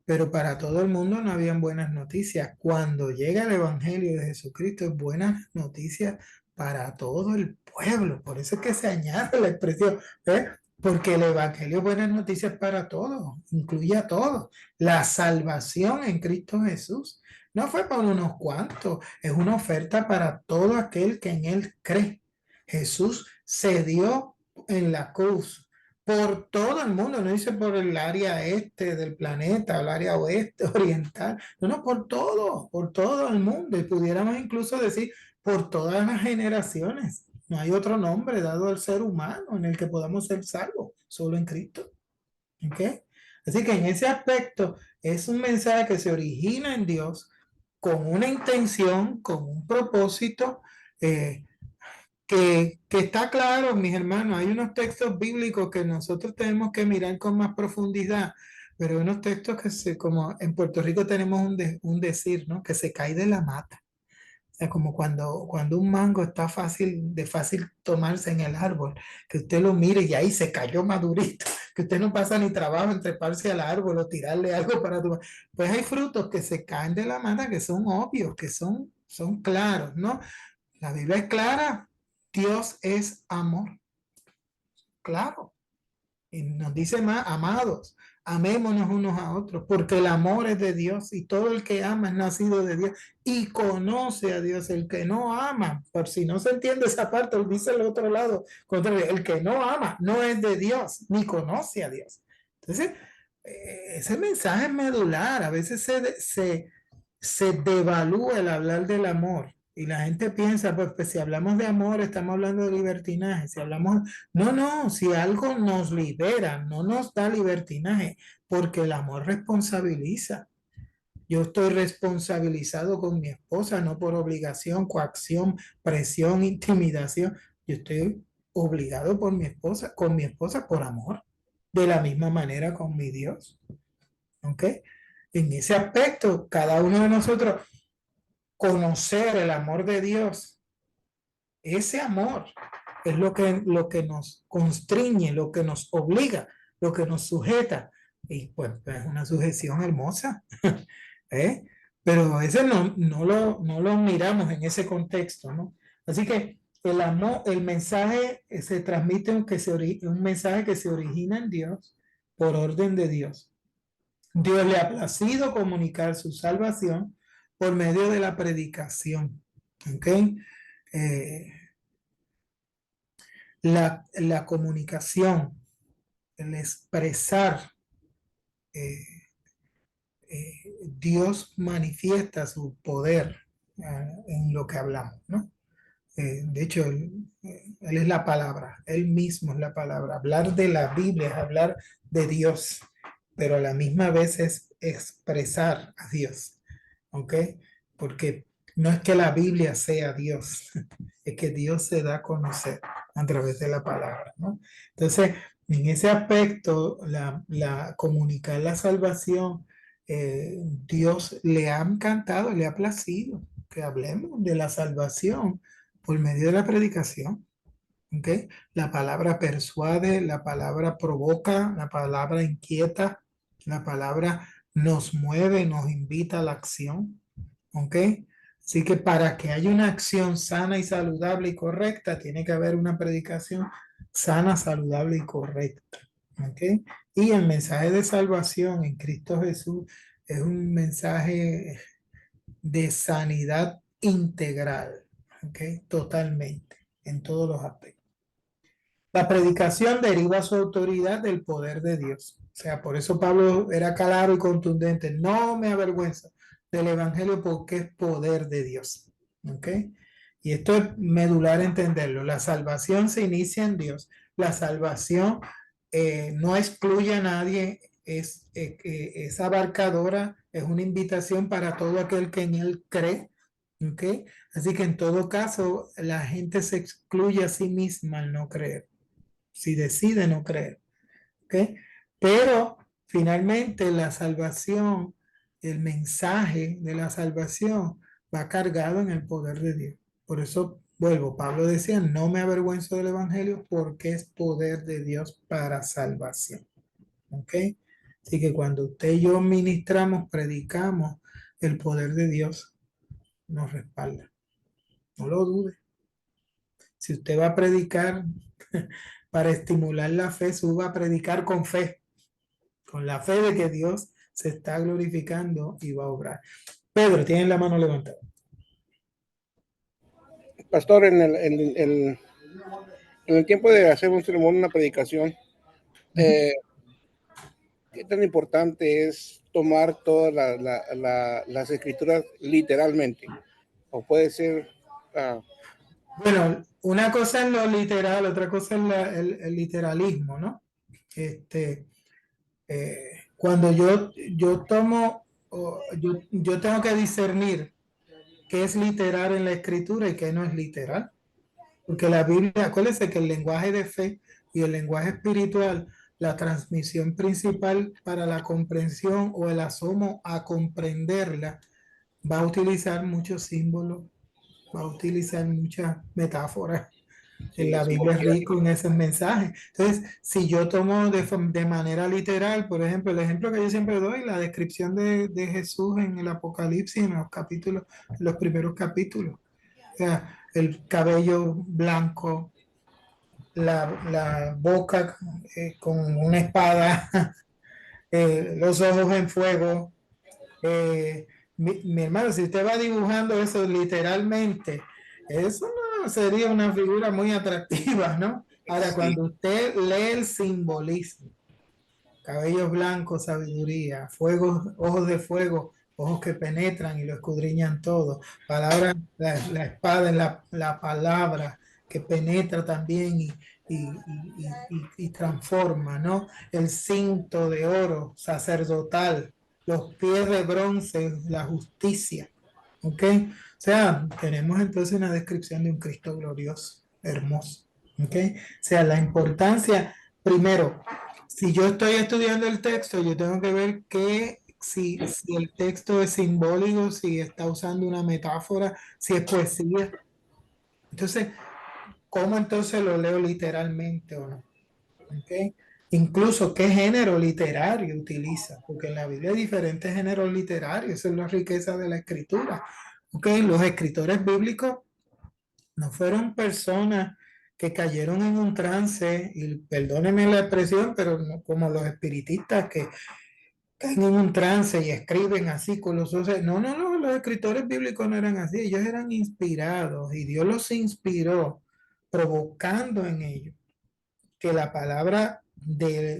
Pero para todo el mundo no habían buenas noticias. Cuando llega el Evangelio de Jesucristo, es buenas noticias para todo el pueblo. Por eso es que se añade la expresión, ¿eh? Porque el Evangelio es buenas noticias para todos, incluye a todos. La salvación en Cristo Jesús no fue para unos cuantos, es una oferta para todo aquel que en Él cree. Jesús se dio en la cruz por todo el mundo, no dice por el área este del planeta, el área oeste, oriental, no, por todo el mundo, y pudiéramos incluso decir por todas las generaciones. No hay otro nombre dado al ser humano en el que podamos ser salvos, solo en Cristo. ¿Ok? Así que en ese aspecto es un mensaje que se origina en Dios con una intención, con un propósito, eh, que está claro, mis hermanos. Hay unos textos bíblicos que nosotros tenemos que mirar con más profundidad, pero hay unos textos como en Puerto Rico tenemos un decir, ¿no? Que se cae de la mata. O sea, como cuando un mango está de fácil tomarse en el árbol, que usted lo mire y ahí se cayó madurito, que usted no pasa ni trabajo en treparse al árbol o tirarle algo para tomar. Pues hay frutos que se caen de la mata que son obvios, que son claros, ¿no? La Biblia es clara, Dios es amor, claro. Y nos dice más, amados, amémonos unos a otros, porque el amor es de Dios y todo el que ama es nacido de Dios y conoce a Dios. El que no ama, por si no se entiende esa parte, dice el otro lado, el que no ama no es de Dios, ni conoce a Dios. Entonces, ese mensaje es medular. A veces se devalúa el hablar del amor. Y la gente piensa, pues si hablamos de amor, estamos hablando de libertinaje. Si hablamos, no, si algo nos libera, no nos da libertinaje, porque el amor responsabiliza. Yo estoy responsabilizado con mi esposa, no por obligación, coacción, presión, intimidación. Yo estoy obligado por mi esposa, con mi esposa por amor. De la misma manera con mi Dios. ¿Ok? En ese aspecto, cada uno de nosotros conocer el amor de Dios, ese amor es lo que nos constriñe, lo que nos obliga, lo que nos sujeta. Y pues es una sujeción hermosa, ¿eh? Pero a veces no lo miramos en ese contexto, ¿no? Así que el amor, el mensaje se transmite un mensaje que se origina en Dios por orden de Dios. Dios le ha placido comunicar su salvación por medio de la predicación. ¿Ok? Eh, la comunicación, el expresar, eh, Dios manifiesta su poder en lo que hablamos, ¿no? De hecho, él es la palabra, Él mismo es la palabra. Hablar de la Biblia es hablar de Dios, pero a la misma vez es expresar a Dios, ¿ok? Porque no es que la Biblia sea Dios, es que Dios se da a conocer a través de la palabra, ¿no? Entonces, en ese aspecto, comunicar la salvación, Dios le ha encantado, le ha placido que hablemos de la salvación por medio de la predicación. ¿Ok? La palabra persuade, la palabra provoca, la palabra inquieta, la palabra nos mueve, nos invita a la acción. ¿Ok? Así que para que haya una acción sana y saludable y correcta, tiene que haber una predicación sana, saludable y correcta. ¿Ok? Y el mensaje de salvación en Cristo Jesús es un mensaje de sanidad integral. ¿Ok? Totalmente, en todos los aspectos. La predicación deriva su autoridad del poder de Dios. O sea, por eso Pablo era claro y contundente. No me avergüenza del evangelio porque es poder de Dios. ¿Ok? Y esto es medular entenderlo. La salvación se inicia en Dios. La salvación no excluye a nadie, es abarcadora, es una invitación para todo aquel que en él cree. ¿Ok? Así que en todo caso, la gente se excluye a sí misma al no creer, si decide no creer. ¿Ok? Pero finalmente la salvación, el mensaje de la salvación va cargado en el poder de Dios. Por eso vuelvo, Pablo decía, no me avergüenzo del evangelio porque es poder de Dios para salvación. ¿Ok? Así que cuando usted y yo ministramos, predicamos, el poder de Dios nos respalda. No lo dude. Si usted va a predicar para estimular la fe, suba a predicar con la fe de que Dios se está glorificando y va a obrar. Pedro, tiene la mano levantada. Pastor, en el tiempo de hacer un sermón, una predicación, ¿qué tan importante es tomar todas las escrituras literalmente? O puede ser... Bueno, una cosa es lo literal, otra cosa es el literalismo, ¿no? Cuando yo tomo, yo tengo que discernir qué es literal en la escritura y qué no es literal. Porque la Biblia, acuérdense que el lenguaje de fe y el lenguaje espiritual, la transmisión principal para la comprensión o el asomo a comprenderla, va a utilizar muchos símbolos, va a utilizar muchas metáforas. En Sí, la Biblia es simbología. rico en esos mensajes. Entonces, si yo tomo de manera literal, por ejemplo, el ejemplo que yo siempre doy, la descripción de Jesús en el Apocalipsis, en los capítulos, en los primeros capítulos. O sea, el cabello blanco, la boca con una espada, los ojos en fuego. Mi hermano, si usted va dibujando eso literalmente, eso no sería una figura muy atractiva, ¿no? Ahora, Sí, cuando usted lee el simbolismo, cabellos blancos, sabiduría, fuego, ojos de fuego, ojos que penetran y lo escudriñan todo, palabra, la espada es la palabra que penetra también y transforma, ¿no? El cinto de oro sacerdotal, los pies de bronce, la justicia, ¿ok? O sea, tenemos entonces una descripción de un Cristo glorioso, hermoso, ¿ok? O sea, la importancia, primero, si yo estoy estudiando el texto, yo tengo que ver si el texto es simbólico, si está usando una metáfora, si es poesía. Entonces, ¿cómo entonces lo leo literalmente o no? ¿Ok? Incluso qué género literario utiliza, porque en la Biblia hay diferentes géneros literarios, esa es la riqueza de la escritura. ¿Ok? Los escritores bíblicos no fueron personas que cayeron en un trance, y perdónenme la expresión, pero no como los espiritistas que caen en un trance y escriben así con los ojos. No, no, no, los escritores bíblicos no eran así, ellos eran inspirados y Dios los inspiró, provocando en ellos que la palabra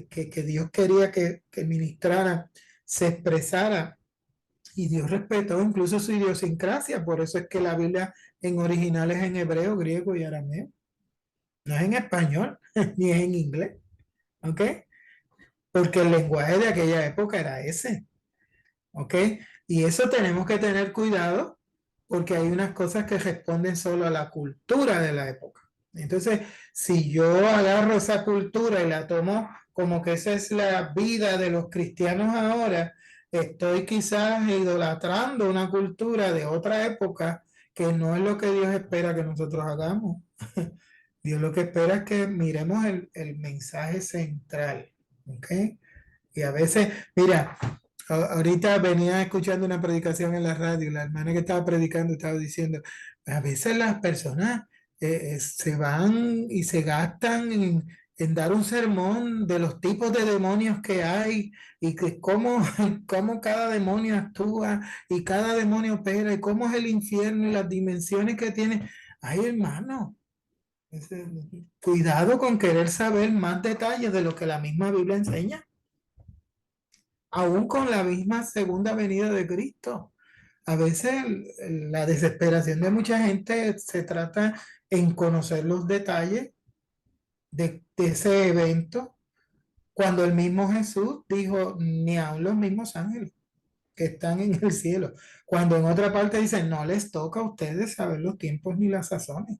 que Dios quería que ministrara se expresara, y Dios respetó incluso su idiosincrasia. Por eso es que la Biblia en original es en hebreo, griego y arameo. No es en español, ni es en inglés. ¿Ok? Porque el lenguaje de aquella época era ese. ¿Ok? Y eso tenemos que tener cuidado porque hay unas cosas que responden solo a la cultura de la época. Entonces, si yo agarro esa cultura y la tomo como que esa es la vida de los cristianos ahora, estoy quizás idolatrando una cultura de otra época que no es lo que Dios espera que nosotros hagamos. Dios lo que espera es que miremos el mensaje central. ¿Ok? Y a veces, mira, ahorita venía escuchando una predicación en la radio, la hermana que estaba predicando estaba diciendo, a veces las personas se van y se gastan en dar un sermón de los tipos de demonios que hay y que cómo cada demonio actúa y cada demonio opera y cómo es el infierno y las dimensiones que tiene. Ay, hermano, Cuidado con querer saber más detalles de lo que la misma Biblia enseña, aún con la misma segunda venida de Cristo. A veces la desesperación de mucha gente se trata en conocer los detalles de ese evento, cuando el mismo Jesús dijo, ni aun los mismos ángeles que están en el cielo, cuando en otra parte dice, no les toca a ustedes saber los tiempos ni las sazones.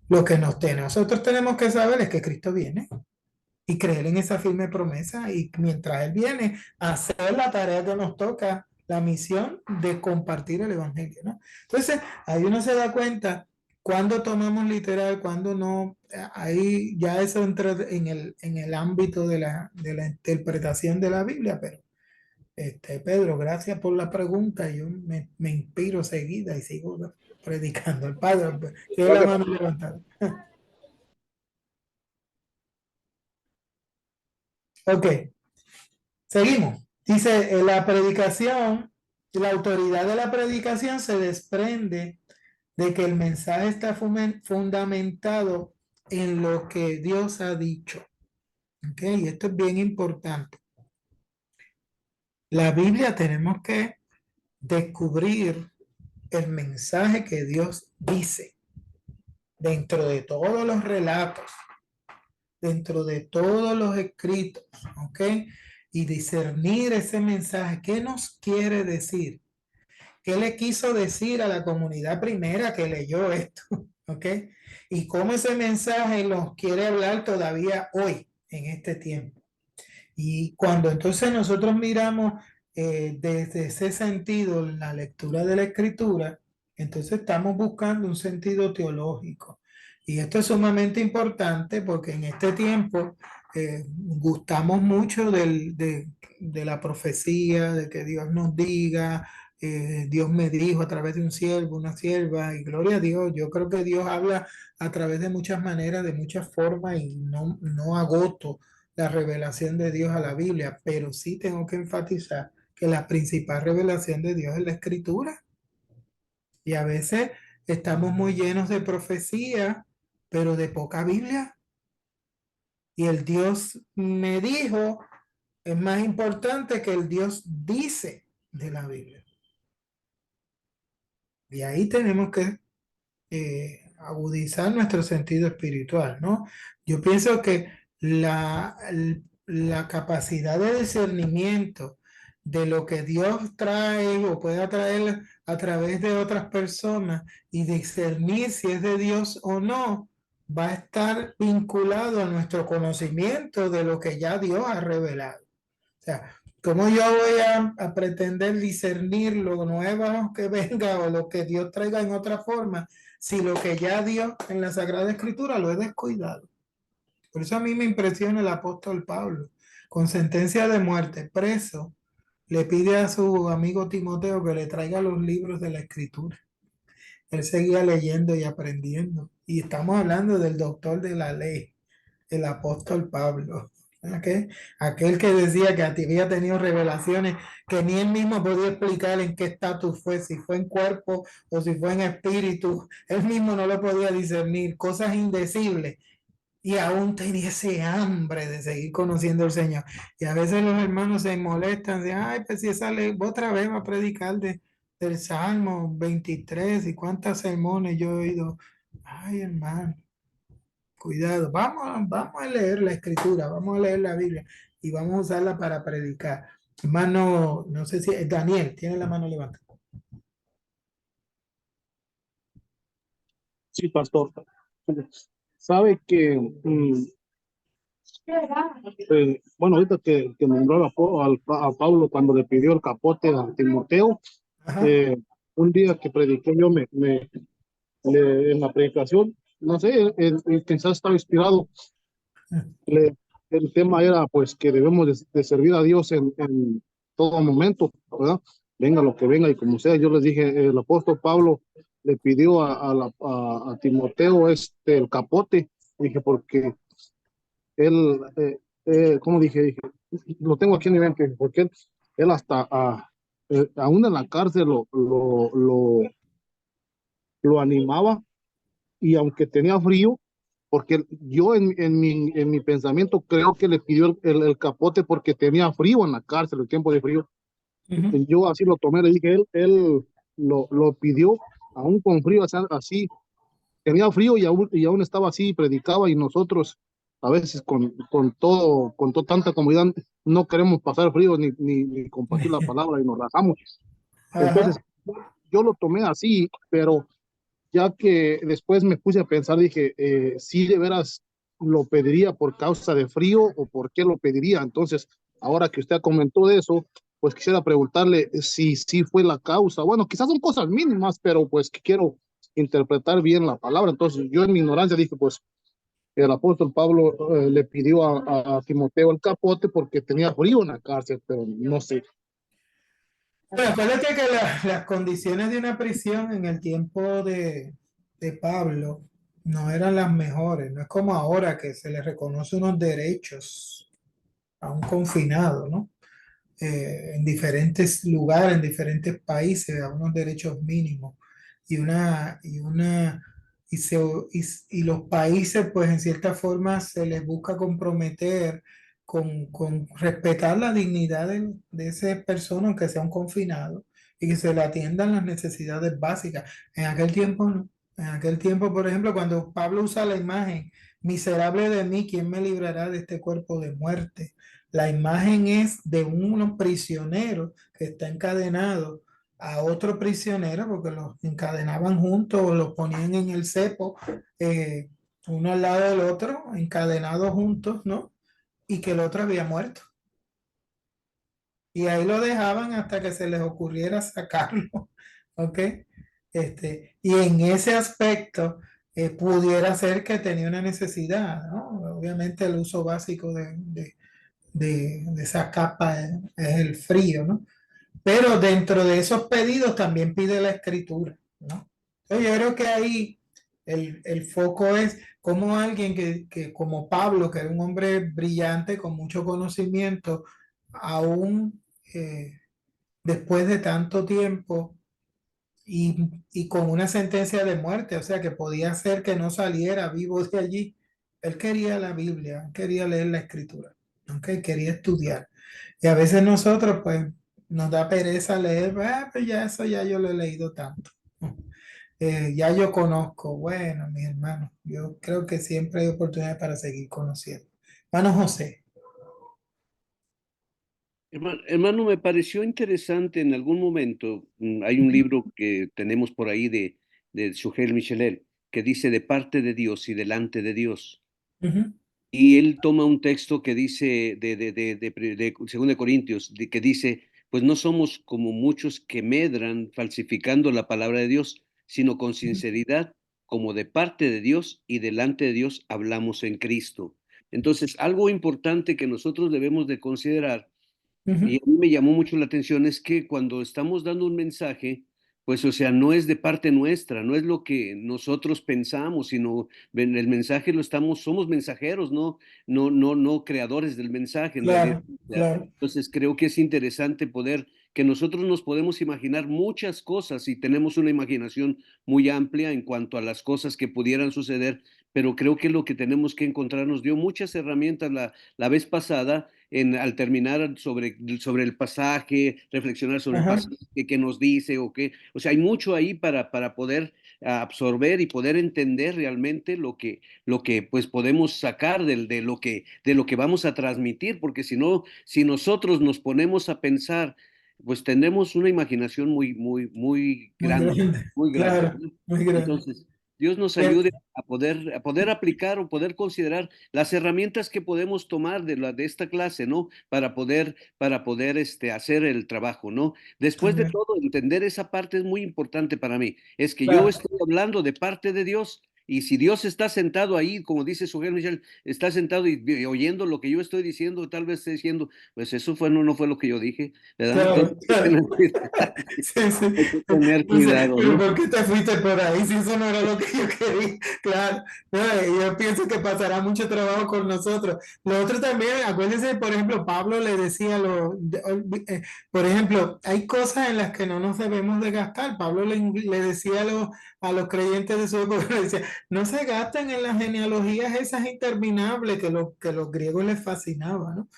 Lo que nosotros tenemos que saber es que Cristo viene y creer en esa firme promesa, y mientras Él viene, hacer la tarea que nos toca, la misión de compartir el Evangelio, ¿no? Entonces, ahí uno se da cuenta cuando tomamos literal, cuando no. Ahí ya eso entra en el ámbito de la interpretación de la Biblia, pero Pedro, gracias por la pregunta. Yo me inspiro seguida y sigo predicando. El Padre, tiene la mano levantada. Ok, seguimos. Dice, la predicación, la autoridad de la predicación se desprende de que el mensaje está fundamentado en lo que Dios ha dicho. Ok, y esto es bien importante. La Biblia tenemos que descubrir el mensaje que Dios dice dentro de todos los relatos, dentro de todos los escritos, ¿ok? Y discernir ese mensaje. ¿Qué nos quiere decir? ¿Qué le quiso decir a la comunidad primera que leyó esto? ¿Ok? Y cómo ese mensaje nos quiere hablar todavía hoy, en este tiempo. Y cuando entonces nosotros miramos desde ese sentido la lectura de la escritura, entonces estamos buscando un sentido teológico. Y esto es sumamente importante porque en este tiempo gustamos mucho de la profecía, de que Dios nos diga, Dios me dijo a través de un siervo, una sierva, y gloria a Dios. Yo creo que Dios habla a través de muchas maneras, de muchas formas, y no agoto la revelación de Dios a la Biblia, pero sí tengo que enfatizar que la principal revelación de Dios es la escritura. Y a veces estamos muy llenos de profecía, pero de poca Biblia. Y el Dios me dijo es más importante que el Dios dice de la Biblia. Y ahí tenemos que agudizar nuestro sentido espiritual, ¿no? Yo pienso que la capacidad de discernimiento de lo que Dios trae o puede traer a través de otras personas y discernir si es de Dios o no, va a estar vinculado a nuestro conocimiento de lo que ya Dios ha revelado. O sea, ¿cómo yo voy a pretender discernir lo nuevo que venga o lo que Dios traiga en otra forma si lo que ya Dios en la Sagrada Escritura lo he descuidado? Por eso a mí me impresiona el apóstol Pablo, con sentencia de muerte, preso, le pide a su amigo Timoteo que le traiga los libros de la Escritura. Él seguía leyendo y aprendiendo. Y estamos hablando del doctor de la ley, el apóstol Pablo. ¿Okay? Aquel que decía que había tenido revelaciones que ni él mismo podía explicar en qué estatus fue, si fue en cuerpo o si fue en espíritu. Él mismo no lo podía discernir, cosas indecibles. Y aún tenía ese hambre de seguir conociendo al Señor. Y a veces los hermanos se molestan de, ay, pues si esa ley, otra vez va a predicar del Salmo 23 y cuántas sermones yo he oído. Ay, hermano, cuidado, vamos a leer la escritura, vamos a leer la Biblia y vamos a usarla para predicar. Hermano, no sé si Daniel tiene la mano levantada. Sí, pastor. Sabe que, bueno, ahorita que nombró a Pablo cuando le pidió el capote a Timoteo, Ajá. un día que prediqué yo en la predicación, no sé, quizás estaba inspirado, el tema era pues que debemos de servir a Dios en todo momento, ¿verdad? Venga lo que venga y como sea, yo les dije, el apóstol Pablo le pidió a Timoteo el capote, dije, porque él, como dije, lo tengo aquí en mi mente, porque él hasta, aún en la cárcel lo animaba, y aunque tenía frío, porque yo en mi pensamiento creo que le pidió el capote porque tenía frío en la cárcel, el tiempo de frío. Ujú. Yo así lo tomé, le dije, él lo pidió aún con frío, así tenía frío y aún estaba así, predicaba, y nosotros a veces con tanta comodidad no queremos pasar frío ni compartir la palabra y nos rajamos. Ajá. Entonces yo lo tomé así, pero ya que después me puse a pensar, dije, si de veras lo pediría por causa de frío o por qué lo pediría. Entonces, ahora que usted comentó de eso, pues quisiera preguntarle si sí fue la causa. Bueno, quizás son cosas mínimas, pero pues que quiero interpretar bien la palabra. Entonces, yo en mi ignorancia dije, pues el apóstol Pablo le pidió a Timoteo el capote porque tenía frío en la cárcel, pero no sé. Bueno, acuérdate que las condiciones de una prisión en el tiempo de Pablo no eran las mejores. No es como ahora que se le reconoce unos derechos a un confinado, ¿no? En diferentes lugares, en diferentes países, a unos derechos mínimos. Y y los países, pues en cierta forma se les busca comprometer con respetar la dignidad de esa persona, aunque sea un confinado, y que se le atiendan las necesidades básicas. En aquel tiempo no. En aquel tiempo, por ejemplo, cuando Pablo usa la imagen, miserable de mí, ¿quién me librará de este cuerpo de muerte? La imagen es de un prisionero que está encadenado a otro prisionero, porque los encadenaban juntos o los ponían en el cepo, eh, uno al lado del otro, encadenados juntos, ¿no? Y que el otro había muerto. Y ahí lo dejaban hasta que se les ocurriera sacarlo, ¿ok? Y en ese aspecto pudiera ser que tenía una necesidad, ¿no? Obviamente el uso básico de esa capa es el frío, ¿no? Pero dentro de esos pedidos también pide la escritura, ¿no? Entonces yo creo que ahí el foco es como alguien que como Pablo, que era un hombre brillante con mucho conocimiento, aún después de tanto tiempo y con una sentencia de muerte, o sea que podía ser que no saliera vivo de allí. Él quería la Biblia, quería leer la escritura, ¿ok? Quería estudiar. Y a veces nosotros, pues, nos da pereza leer, pues ya eso ya yo lo he leído tanto. Ya yo conozco, bueno, mis hermanos, yo creo que siempre hay oportunidad para seguir conociendo. Hermano José. Hermano, me pareció interesante en algún momento, hay un libro que tenemos por ahí de Sugel Michelet, que dice de parte de Dios y delante de Dios. Ujú, Y él toma un texto que dice de 2 Corintios, que dice, pues no somos como muchos que medran falsificando la palabra de Dios, sino con ujú, sinceridad, como de parte de Dios y delante de Dios hablamos en Cristo. Entonces, algo importante que nosotros debemos de considerar y ujú. a mí me llamó mucho la atención es que cuando estamos dando un mensaje, pues o sea, no es de parte nuestra, no es lo que nosotros pensamos, sino el mensaje lo estamos, somos mensajeros, no creadores del mensaje en realidad. Claro, O sea, claro. entonces creo que es interesante poder que nosotros nos podemos imaginar muchas cosas y tenemos una imaginación muy amplia en cuanto a las cosas que pudieran suceder, pero creo que lo que tenemos que encontrar nos dio muchas herramientas la vez pasada al terminar sobre el pasaje, reflexionar sobre el Ajá. pasaje, qué nos dice o qué. O sea, hay mucho ahí para poder absorber y poder entender realmente lo que pues podemos sacar de lo que vamos a transmitir, porque si no, si nosotros nos ponemos a pensar, pues tendremos una imaginación muy Muy grande, grande, muy grande, claro, ¿no? muy grande. Entonces, Dios nos Bien. ayude a poder aplicar o poder considerar las herramientas que podemos tomar de esta clase, ¿no? Para poder hacer el trabajo, ¿no? Después de Amén. todo, entender esa parte es muy importante para mí. Es que yo Claro, estoy hablando de parte de Dios. Y si Dios está sentado ahí, como dice Sugel Michel, está sentado y oyendo lo que yo estoy diciendo, tal vez esté diciendo, pues eso no fue lo que yo dije, ¿verdad? claro, Entonces, claro. Sí, sí. hay que tener Entonces, cuidado, pero ¿no? ¿por qué te fuiste por ahí si eso no era lo que yo quería? Claro, no, yo pienso que pasará mucho trabajo con nosotros. Lo otro también, acuérdense, por ejemplo, Pablo le decía, por ejemplo, hay cosas en las que no nos debemos de gastar. Pablo le decía a los creyentes de su época, le decía, no se gasten en las genealogías esas interminables que los griegos les fascinaba, ¿no?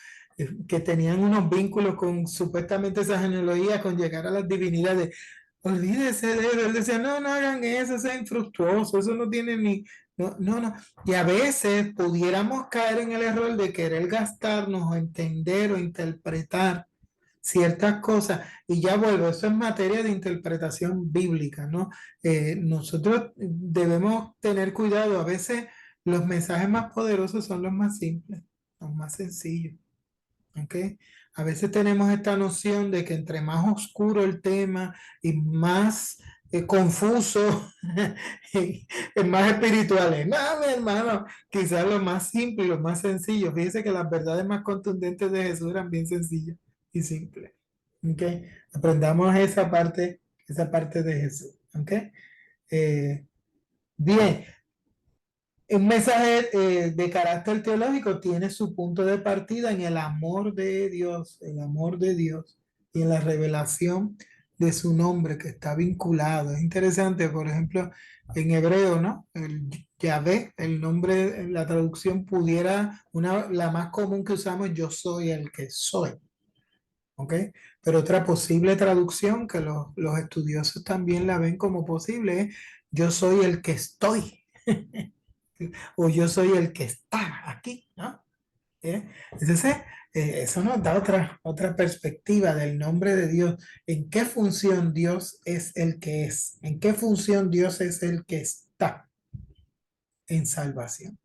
Que tenían unos vínculos con supuestamente esa genealogía, con llegar a las divinidades. Olvídese de eso. Él decía, no, no hagan eso, eso es infructuoso, eso no tiene ni... No, no, no. Y a veces pudiéramos caer en el error de querer gastarnos o entender o interpretar ciertas cosas, y ya vuelvo, eso es materia de interpretación bíblica, ¿no? Nosotros debemos tener cuidado, a veces los mensajes más poderosos son los más simples, los más sencillos, ¿ok? A veces tenemos esta noción de que entre más oscuro el tema y más confuso, es más espirituales. No, mi hermano, quizás lo más simple y lo más sencillo. Fíjese que las verdades más contundentes de Jesús eran bien sencillas y simples. ¿Ok? Aprendamos esa parte de Jesús. ¿Ok? Bien, un mensaje de carácter teológico tiene su punto de partida en el amor de Dios, y en la revelación de su nombre que está vinculado. Es interesante, por ejemplo, en hebreo, ¿no? El Yahvé, el nombre, la traducción pudiera, la más común que usamos, yo soy el que soy. ¿Ok? Pero otra posible traducción que los estudiosos también la ven como posible es yo soy el que estoy. O yo soy el que está aquí, ¿no? Entonces, eso nos da otra perspectiva del nombre de Dios. ¿En qué función Dios es el que es? ¿En qué función Dios es el que está? En salvación.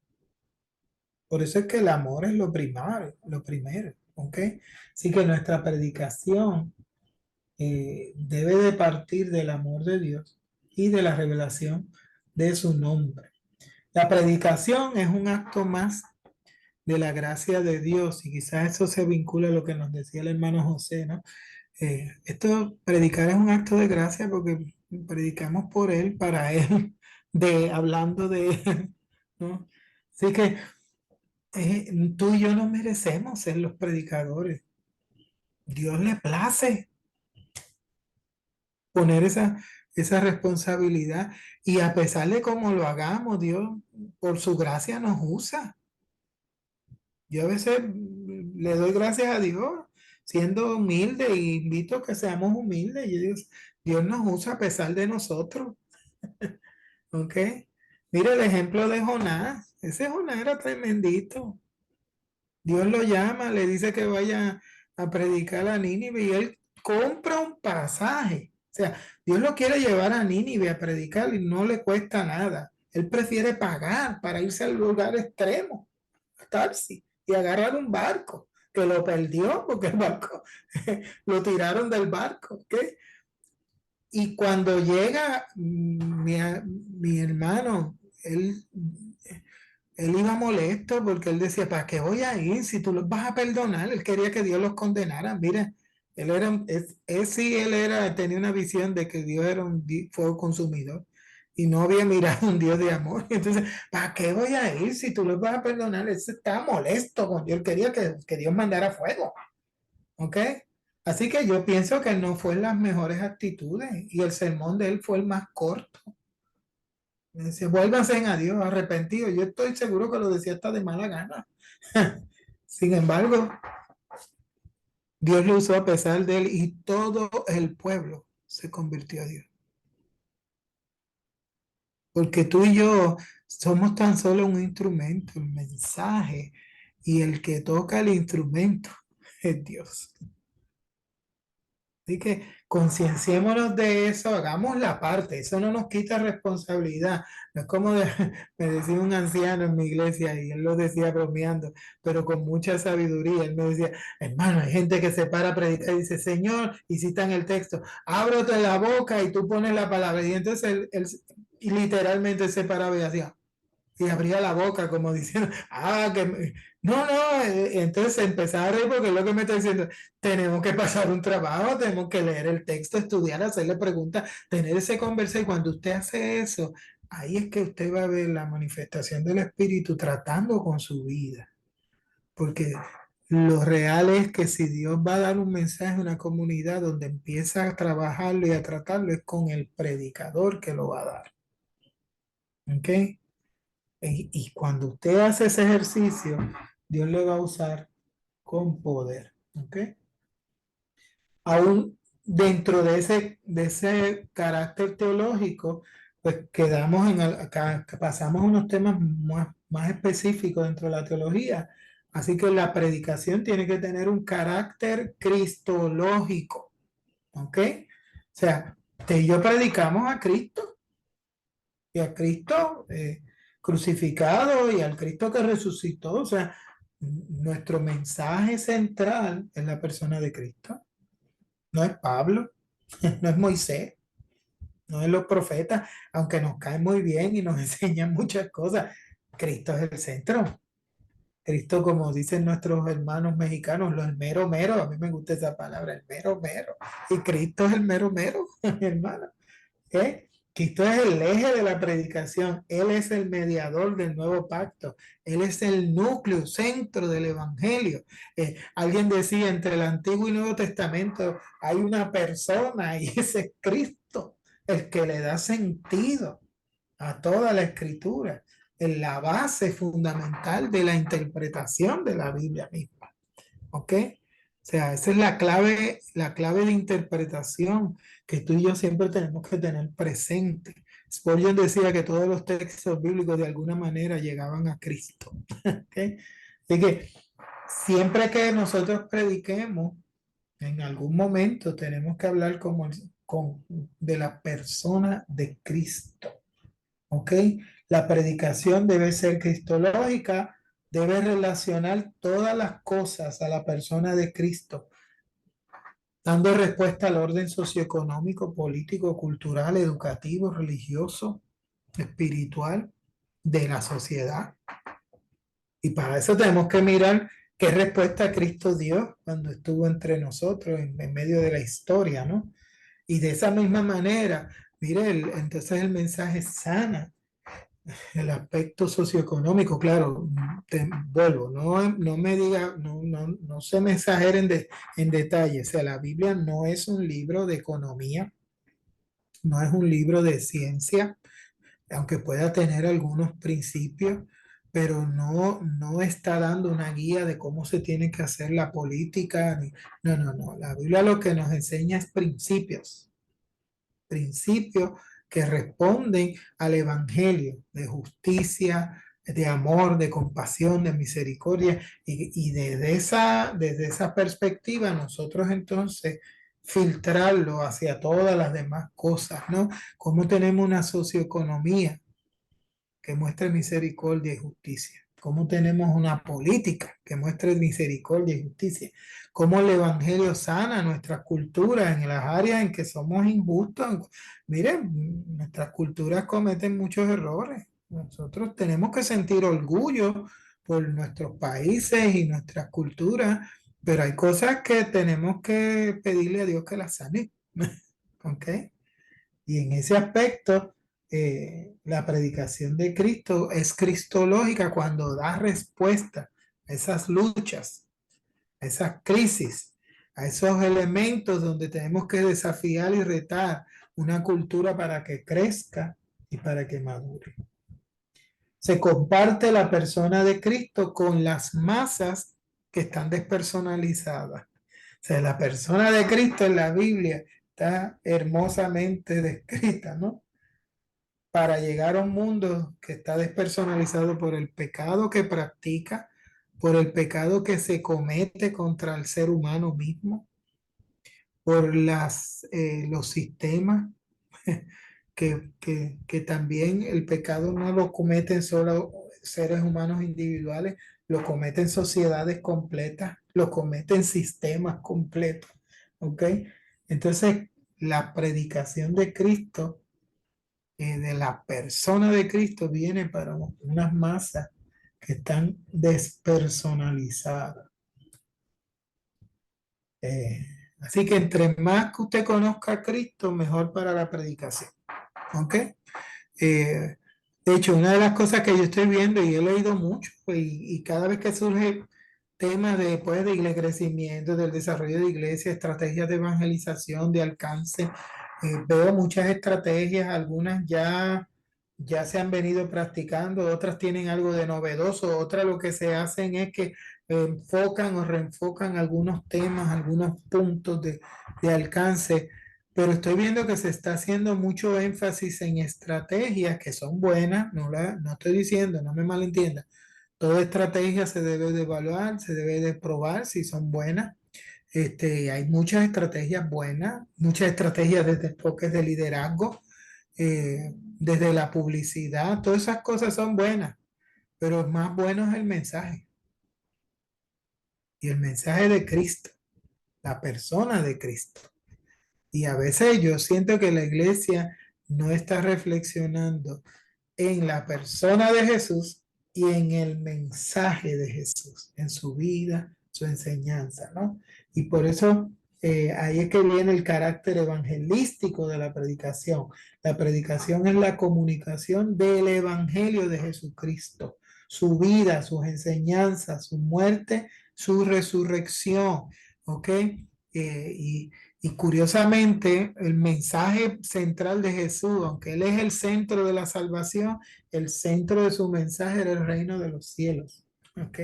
Por eso es que el amor es lo primario, lo primero, ¿ok? Así que nuestra predicación debe de partir del amor de Dios y de la revelación de su nombre. La predicación es un acto más de la gracia de Dios, y quizás eso se vincula a lo que nos decía el hermano José, ¿no? Predicar es un acto de gracia porque predicamos por Él, para Él, hablando de Él, ¿no? Así que tú y yo no merecemos ser los predicadores. Dios le place poner esa responsabilidad, y a pesar de cómo lo hagamos, Dios por su gracia nos usa. Yo a veces le doy gracias a Dios siendo humilde, y invito a que seamos humildes. Y Dios nos usa a pesar de nosotros. ¿Ok? Mira el ejemplo de Jonás. Ese Jonás era tremendito. Dios lo llama, le dice que vaya a predicar a Nínive, y él compra un pasaje. O sea, Dios lo quiere llevar a Nínive a predicar y no le cuesta nada. Él prefiere pagar para irse al lugar extremo, a Tarsis, y agarrar un barco, que lo perdió porque el barco lo tiraron del barco. ¿Ok? Y cuando llega mi hermano, él iba molesto porque él decía, ¿para qué voy a ir si tú los vas a perdonar? Él quería que Dios los condenara. Mira, tenía una visión de que Dios era un fuego consumidor y no había mirado un Dios de amor. Entonces, ¿para qué voy a ir si tú los vas a perdonar? Él estaba molesto con Dios. Él quería que Dios mandara fuego. ¿Ok? Así que yo pienso que no fue en las mejores actitudes, y el sermón de él fue el más corto. Dice, vuélvanse a Dios, arrepentidos. Yo estoy seguro que lo decía hasta de mala gana. Sin embargo, Dios lo usó a pesar de él, y todo el pueblo se convirtió a Dios. Porque tú y yo somos tan solo un instrumento, el mensaje, y el que toca el instrumento es Dios. Así que concienciémonos de eso, hagamos la parte, eso no nos quita responsabilidad. No es como me decía un anciano en mi iglesia, y él lo decía bromeando, pero con mucha sabiduría. Él me decía, hermano, hay gente que se para a predicar y dice, Señor, y citan el texto, ábrete la boca y tú pones la palabra. Y entonces él literalmente se paraba y hacía, y abría la boca como diciendo, no, no, entonces empezaba a reír porque es lo que me está diciendo, tenemos que pasar un trabajo, tenemos que leer el texto, estudiar, hacerle preguntas, tener ese conversa, y cuando usted hace eso, ahí es que usted va a ver la manifestación del Espíritu tratando con su vida, porque lo real es que si Dios va a dar un mensaje a una comunidad, donde empieza a trabajarlo y a tratarlo es con el predicador que lo va a dar. ¿Ok? Y cuando usted hace ese ejercicio, Dios le va a usar con poder. ¿Ok? Aún dentro de ese carácter teológico, pues quedamos pasamos a unos temas más específicos dentro de la teología. Así que la predicación tiene que tener un carácter cristológico. ¿Ok? O sea, usted y yo predicamos a Cristo y a Cristo crucificado y al Cristo que resucitó. O sea, nuestro mensaje central es la persona de Cristo. No es Pablo, no es Moisés, no es los profetas, aunque nos caen muy bien y nos enseñan muchas cosas. Cristo es el centro. Cristo, como dicen nuestros hermanos mexicanos, lo el mero mero, a mí me gusta esa palabra, el mero mero. Y Cristo es el mero mero, mi hermano. ¿Eh? Cristo es el eje de la predicación, Él es el mediador del nuevo pacto, Él es el núcleo, centro del evangelio. Alguien decía, entre el Antiguo y Nuevo Testamento hay una persona y ese es Cristo, el que le da sentido a toda la escritura, en la base fundamental de la interpretación de la Biblia misma. ¿Ok? O sea, esa es la clave de interpretación que tú y yo siempre tenemos que tener presente. Spurgeon decía que todos los textos bíblicos de alguna manera llegaban a Cristo. ¿Ok? Así que siempre que nosotros prediquemos, en algún momento tenemos que hablar de la persona de Cristo. ¿Ok? La predicación debe ser cristológica, debe relacionar todas las cosas a la persona de Cristo, dando respuesta al orden socioeconómico, político, cultural, educativo, religioso, espiritual de la sociedad. Y para eso tenemos que mirar qué respuesta Cristo dio cuando estuvo entre nosotros en medio de la historia, ¿no? Y de esa misma manera, mire, entonces el mensaje sana el aspecto socioeconómico. Claro, vuelvo, no me diga, no se me exageren en detalle. O sea, la Biblia no es un libro de economía, no es un libro de ciencia, aunque pueda tener algunos principios, pero no está dando una guía de cómo se tiene que hacer la política. No. La Biblia lo que nos enseña es principios que responden al Evangelio de justicia, de amor, de compasión, de misericordia. Y desde esa perspectiva nosotros entonces filtrarlo hacia todas las demás cosas, ¿no? Cómo tenemos una socioeconomía que muestre misericordia y justicia. Cómo tenemos una política que muestre misericordia y justicia. Cómo el Evangelio sana nuestras culturas en las áreas en que somos injustos. Miren, nuestras culturas cometen muchos errores. Nosotros tenemos que sentir orgullo por nuestros países y nuestras culturas, pero hay cosas que tenemos que pedirle a Dios que las sane. ¿Ok? Y en ese aspecto, la predicación de Cristo es cristológica cuando da respuesta a esas luchas, a esas crisis, a esos elementos donde tenemos que desafiar y retar una cultura para que crezca y para que madure. Se comparte la persona de Cristo con las masas que están despersonalizadas. O sea, la persona de Cristo en la Biblia está hermosamente descrita, ¿no? Para llegar a un mundo que está despersonalizado por el pecado que practica, por el pecado que se comete contra el ser humano mismo, por los sistemas, que también el pecado no lo cometen solo seres humanos individuales, lo cometen sociedades completas, lo cometen sistemas completos. ¿Ok? Entonces, la predicación de Cristo, de la persona de Cristo, viene para unas masas que están despersonalizadas. Así que entre más que usted conozca a Cristo, mejor para la predicación. ¿Ok? De hecho, una de las cosas que yo estoy viendo, y he leído mucho, y cada vez que surge temas después de iglesia, crecimiento, del desarrollo de iglesia, estrategias de evangelización, de alcance, veo muchas estrategias, algunas ya ya se han venido practicando, otras tienen algo de novedoso, otras lo que se hacen es que enfocan o reenfocan algunos temas, algunos puntos de alcance, pero estoy viendo que se está haciendo mucho énfasis en estrategias que son buenas, no estoy diciendo, no me malentienda, toda estrategia se debe de evaluar, se debe de probar si son buenas. Hay muchas estrategias buenas, muchas estrategias desde enfoques de liderazgo, desde la publicidad, todas esas cosas son buenas, pero más bueno es el mensaje. Y el mensaje de Cristo, la persona de Cristo. Y a veces yo siento que la iglesia no está reflexionando en la persona de Jesús y en el mensaje de Jesús, en su vida, su enseñanza, ¿no? Y por eso ahí es que viene el carácter evangelístico de la predicación. La predicación es la comunicación del evangelio de Jesucristo, su vida, sus enseñanzas, su muerte, su resurrección, ¿ok? Y curiosamente, el mensaje central de Jesús, aunque Él es el centro de la salvación, el centro de su mensaje era el reino de los cielos. ¿Ok?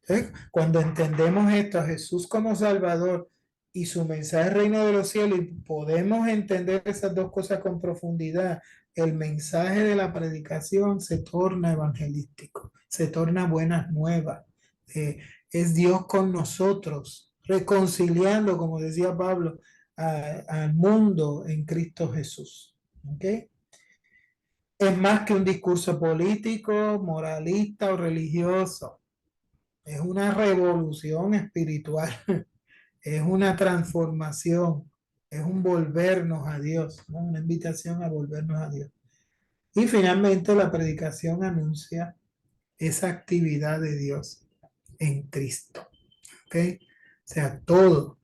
Entonces, cuando entendemos esto, a Jesús como Salvador y su mensaje reino de los cielos, y podemos entender esas dos cosas con profundidad, el mensaje de la predicación se torna evangelístico, se torna buenas nuevas. Es Dios con nosotros, reconciliando, como decía Pablo, al mundo en Cristo Jesús. ¿Ok? Es más que un discurso político, moralista o religioso. Es una revolución espiritual, es una transformación, es un volvernos a Dios, ¿no? Una invitación a volvernos a Dios. Y finalmente la predicación anuncia esa actividad de Dios en Cristo. ¿Ok? O sea, todo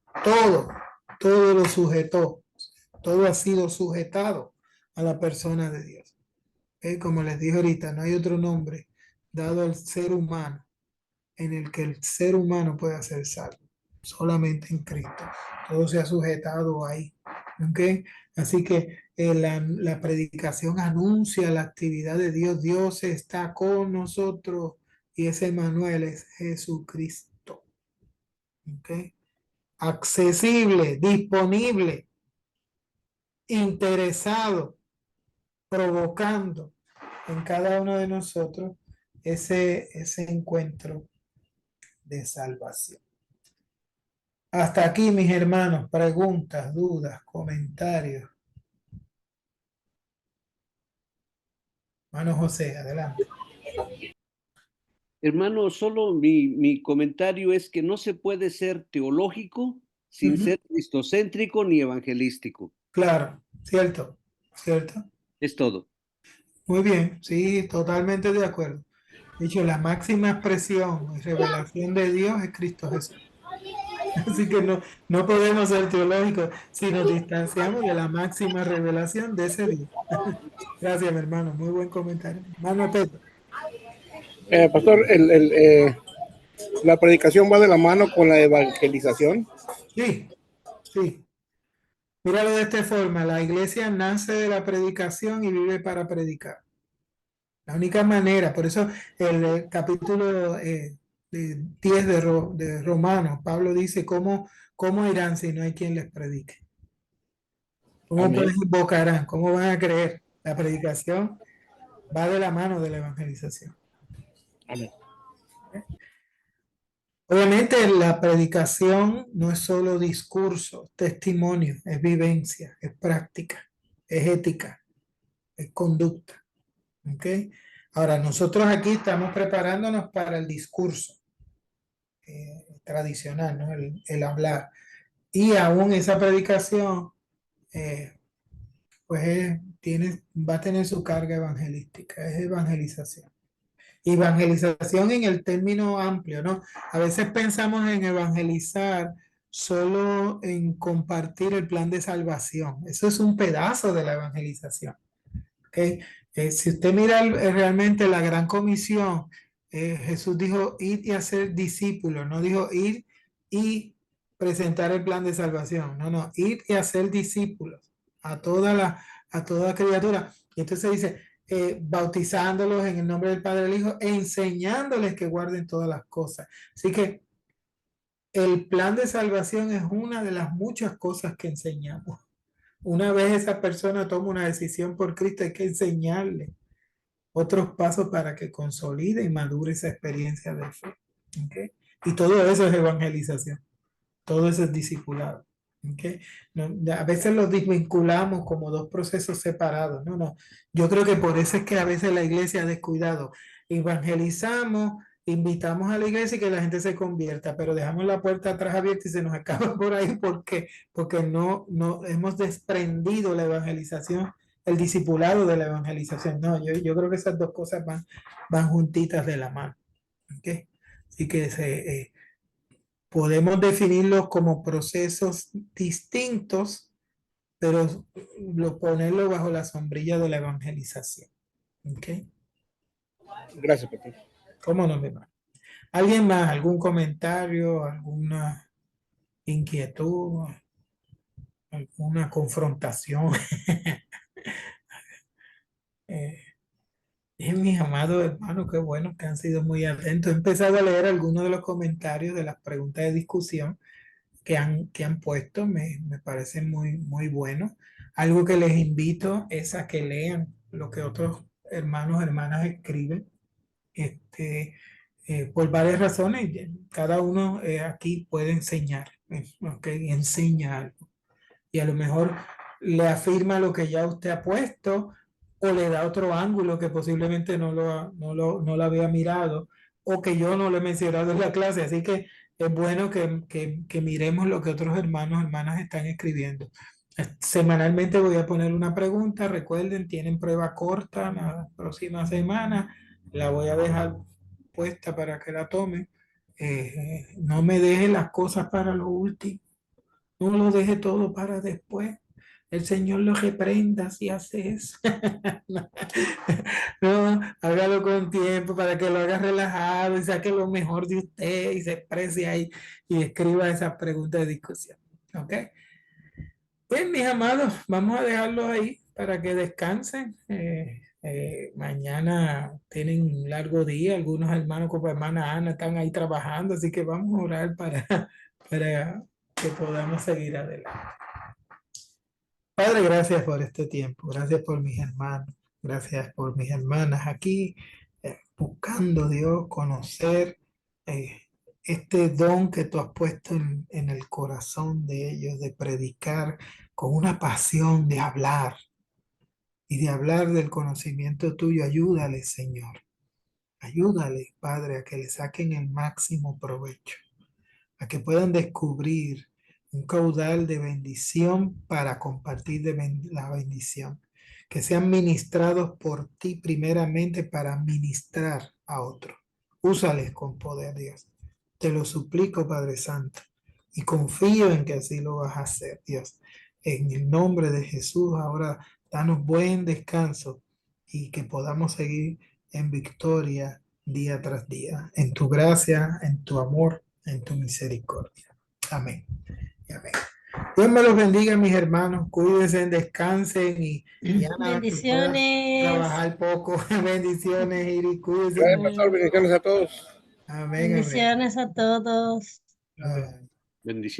lo sujetó, todo ha sido sujetado a la persona de Dios. ¿Ok? Como les dije ahorita, no hay otro nombre dado al ser humano en el que el ser humano pueda ser salvo, solamente en Cristo. Todo se ha sujetado ahí. ¿Ok? Así que la predicación anuncia la actividad de Dios. Dios está con nosotros y ese Emmanuel es Jesucristo. ¿Ok? Accesible, disponible, interesado, provocando en cada uno de nosotros ese encuentro de salvación. Hasta aquí, mis hermanos, preguntas, dudas, comentarios. Hermano José, adelante. Hermano, solo mi comentario es que no se puede ser teológico sin ser cristocéntrico ni evangelístico. Claro, cierto, cierto. Es todo. Muy bien, sí, totalmente de acuerdo. De hecho, la máxima expresión y revelación de Dios es Cristo Jesús. Así que no podemos ser teológicos si nos distanciamos de la máxima revelación de ese Dios. Gracias, mi hermano. Muy buen comentario. Hermano Pedro. Pastor, la predicación va de la mano con la evangelización. Sí, sí. Míralo de esta forma. La iglesia nace de la predicación y vive para predicar. La única manera, por eso el capítulo 10 de Romanos, Pablo dice, ¿cómo irán si no hay quien les predique? ¿Cómo pues invocarán? ¿Cómo van a creer? La predicación va de la mano de la evangelización. Amén. Obviamente la predicación no es solo discurso, testimonio, es vivencia, es práctica, es ética, es conducta. ¿Ok? Ahora, nosotros aquí estamos preparándonos para el discurso tradicional, ¿no? El hablar. Y aún esa predicación, pues va a tener su carga evangelística, es evangelización. Evangelización en el término amplio, ¿no? A veces pensamos en evangelizar solo en compartir el plan de salvación. Eso es un pedazo de la evangelización. ¿Okay? Si usted mira realmente la gran comisión, Jesús dijo ir y hacer discípulos, no dijo ir y presentar el plan de salvación, no, ir y hacer discípulos a toda criatura. Y entonces dice, bautizándolos en el nombre del Padre y del Hijo, e enseñándoles que guarden todas las cosas. Así que el plan de salvación es una de las muchas cosas que enseñamos. Una vez esa persona toma una decisión por Cristo, hay que enseñarle otros pasos para que consolide y madure esa experiencia de fe. ¿Okay? Y todo eso es evangelización, todo eso es discipulado. ¿Okay? No, a veces los desvinculamos como dos procesos separados. No, no. Yo creo que por eso es que a veces la iglesia ha descuidado. Evangelizamos, invitamos a la iglesia y que la gente se convierta, pero dejamos la puerta atrás abierta y se nos acaba por ahí. ¿Por qué? Porque no hemos desprendido la evangelización, el discipulado de la evangelización. No, yo creo que esas dos cosas van juntitas de la mano. ¿Okay? Así que podemos definirlos como procesos distintos, pero ponerlo bajo la sombrilla de la evangelización. ¿Okay? Gracias, Pastor. ¿Cómo no, mi hermano? ¿Alguien más? ¿Algún comentario? ¿Alguna inquietud? ¿Alguna confrontación? Mis amados hermanos, qué bueno que han sido muy atentos. He empezado a leer algunos de los comentarios de las preguntas de discusión que han puesto, me parecen muy buenos. Algo que les invito es a que lean lo que otros hermanos, hermanas escriben, por varias razones. Cada uno aquí puede enseñar, ¿okay? Enseña algo. Y a lo mejor le afirma lo que ya usted ha puesto o le da otro ángulo que posiblemente no lo había mirado o que yo no lo he mencionado en la clase. Así que es bueno que miremos lo que otros hermanos, hermanas están escribiendo. Semanalmente voy a poner una pregunta. Recuerden, tienen prueba corta la próxima semana. La voy a dejar puesta para que la tomen. No me dejen las cosas para lo último. No lo deje todo para después. El Señor lo reprenda si hace eso. No, hágalo con tiempo para que lo haga relajado y saque lo mejor de usted y se exprese ahí y escriba esas preguntas de discusión. ¿Ok? Pues mis amados, vamos a dejarlo ahí para que descansen. Mañana tienen un largo día. Algunos hermanos como hermana Ana están ahí trabajando, así que vamos a orar para que podamos seguir adelante. Padre, gracias por este tiempo, gracias por mis hermanos, gracias por mis hermanas aquí, buscando, Dios, conocer este don que tú has puesto en el corazón de ellos, de predicar con una pasión, de hablar y de hablar del conocimiento tuyo. Ayúdale, Señor, ayúdale, Padre, a que le saquen el máximo provecho, a que puedan descubrir un caudal de bendición para compartir la bendición, que sean ministrados por ti primeramente para ministrar a otros. Úsales con poder, Dios. Te lo suplico, Padre Santo, y confío en que así lo vas a hacer, Dios. En el nombre de Jesús, ahora danos buen descanso y que podamos seguir en victoria día tras día, en tu gracia, en tu amor, en tu misericordia. Amén. Amén. Dios me los bendiga, mis hermanos. Cuídense, descansen y bendiciones. Trabajar poco. Bendiciones, Iris. Cuídense. Gracias, Pastor. Bendiciones a todos. Amén. Bendiciones a todos. Amén. Bendiciones.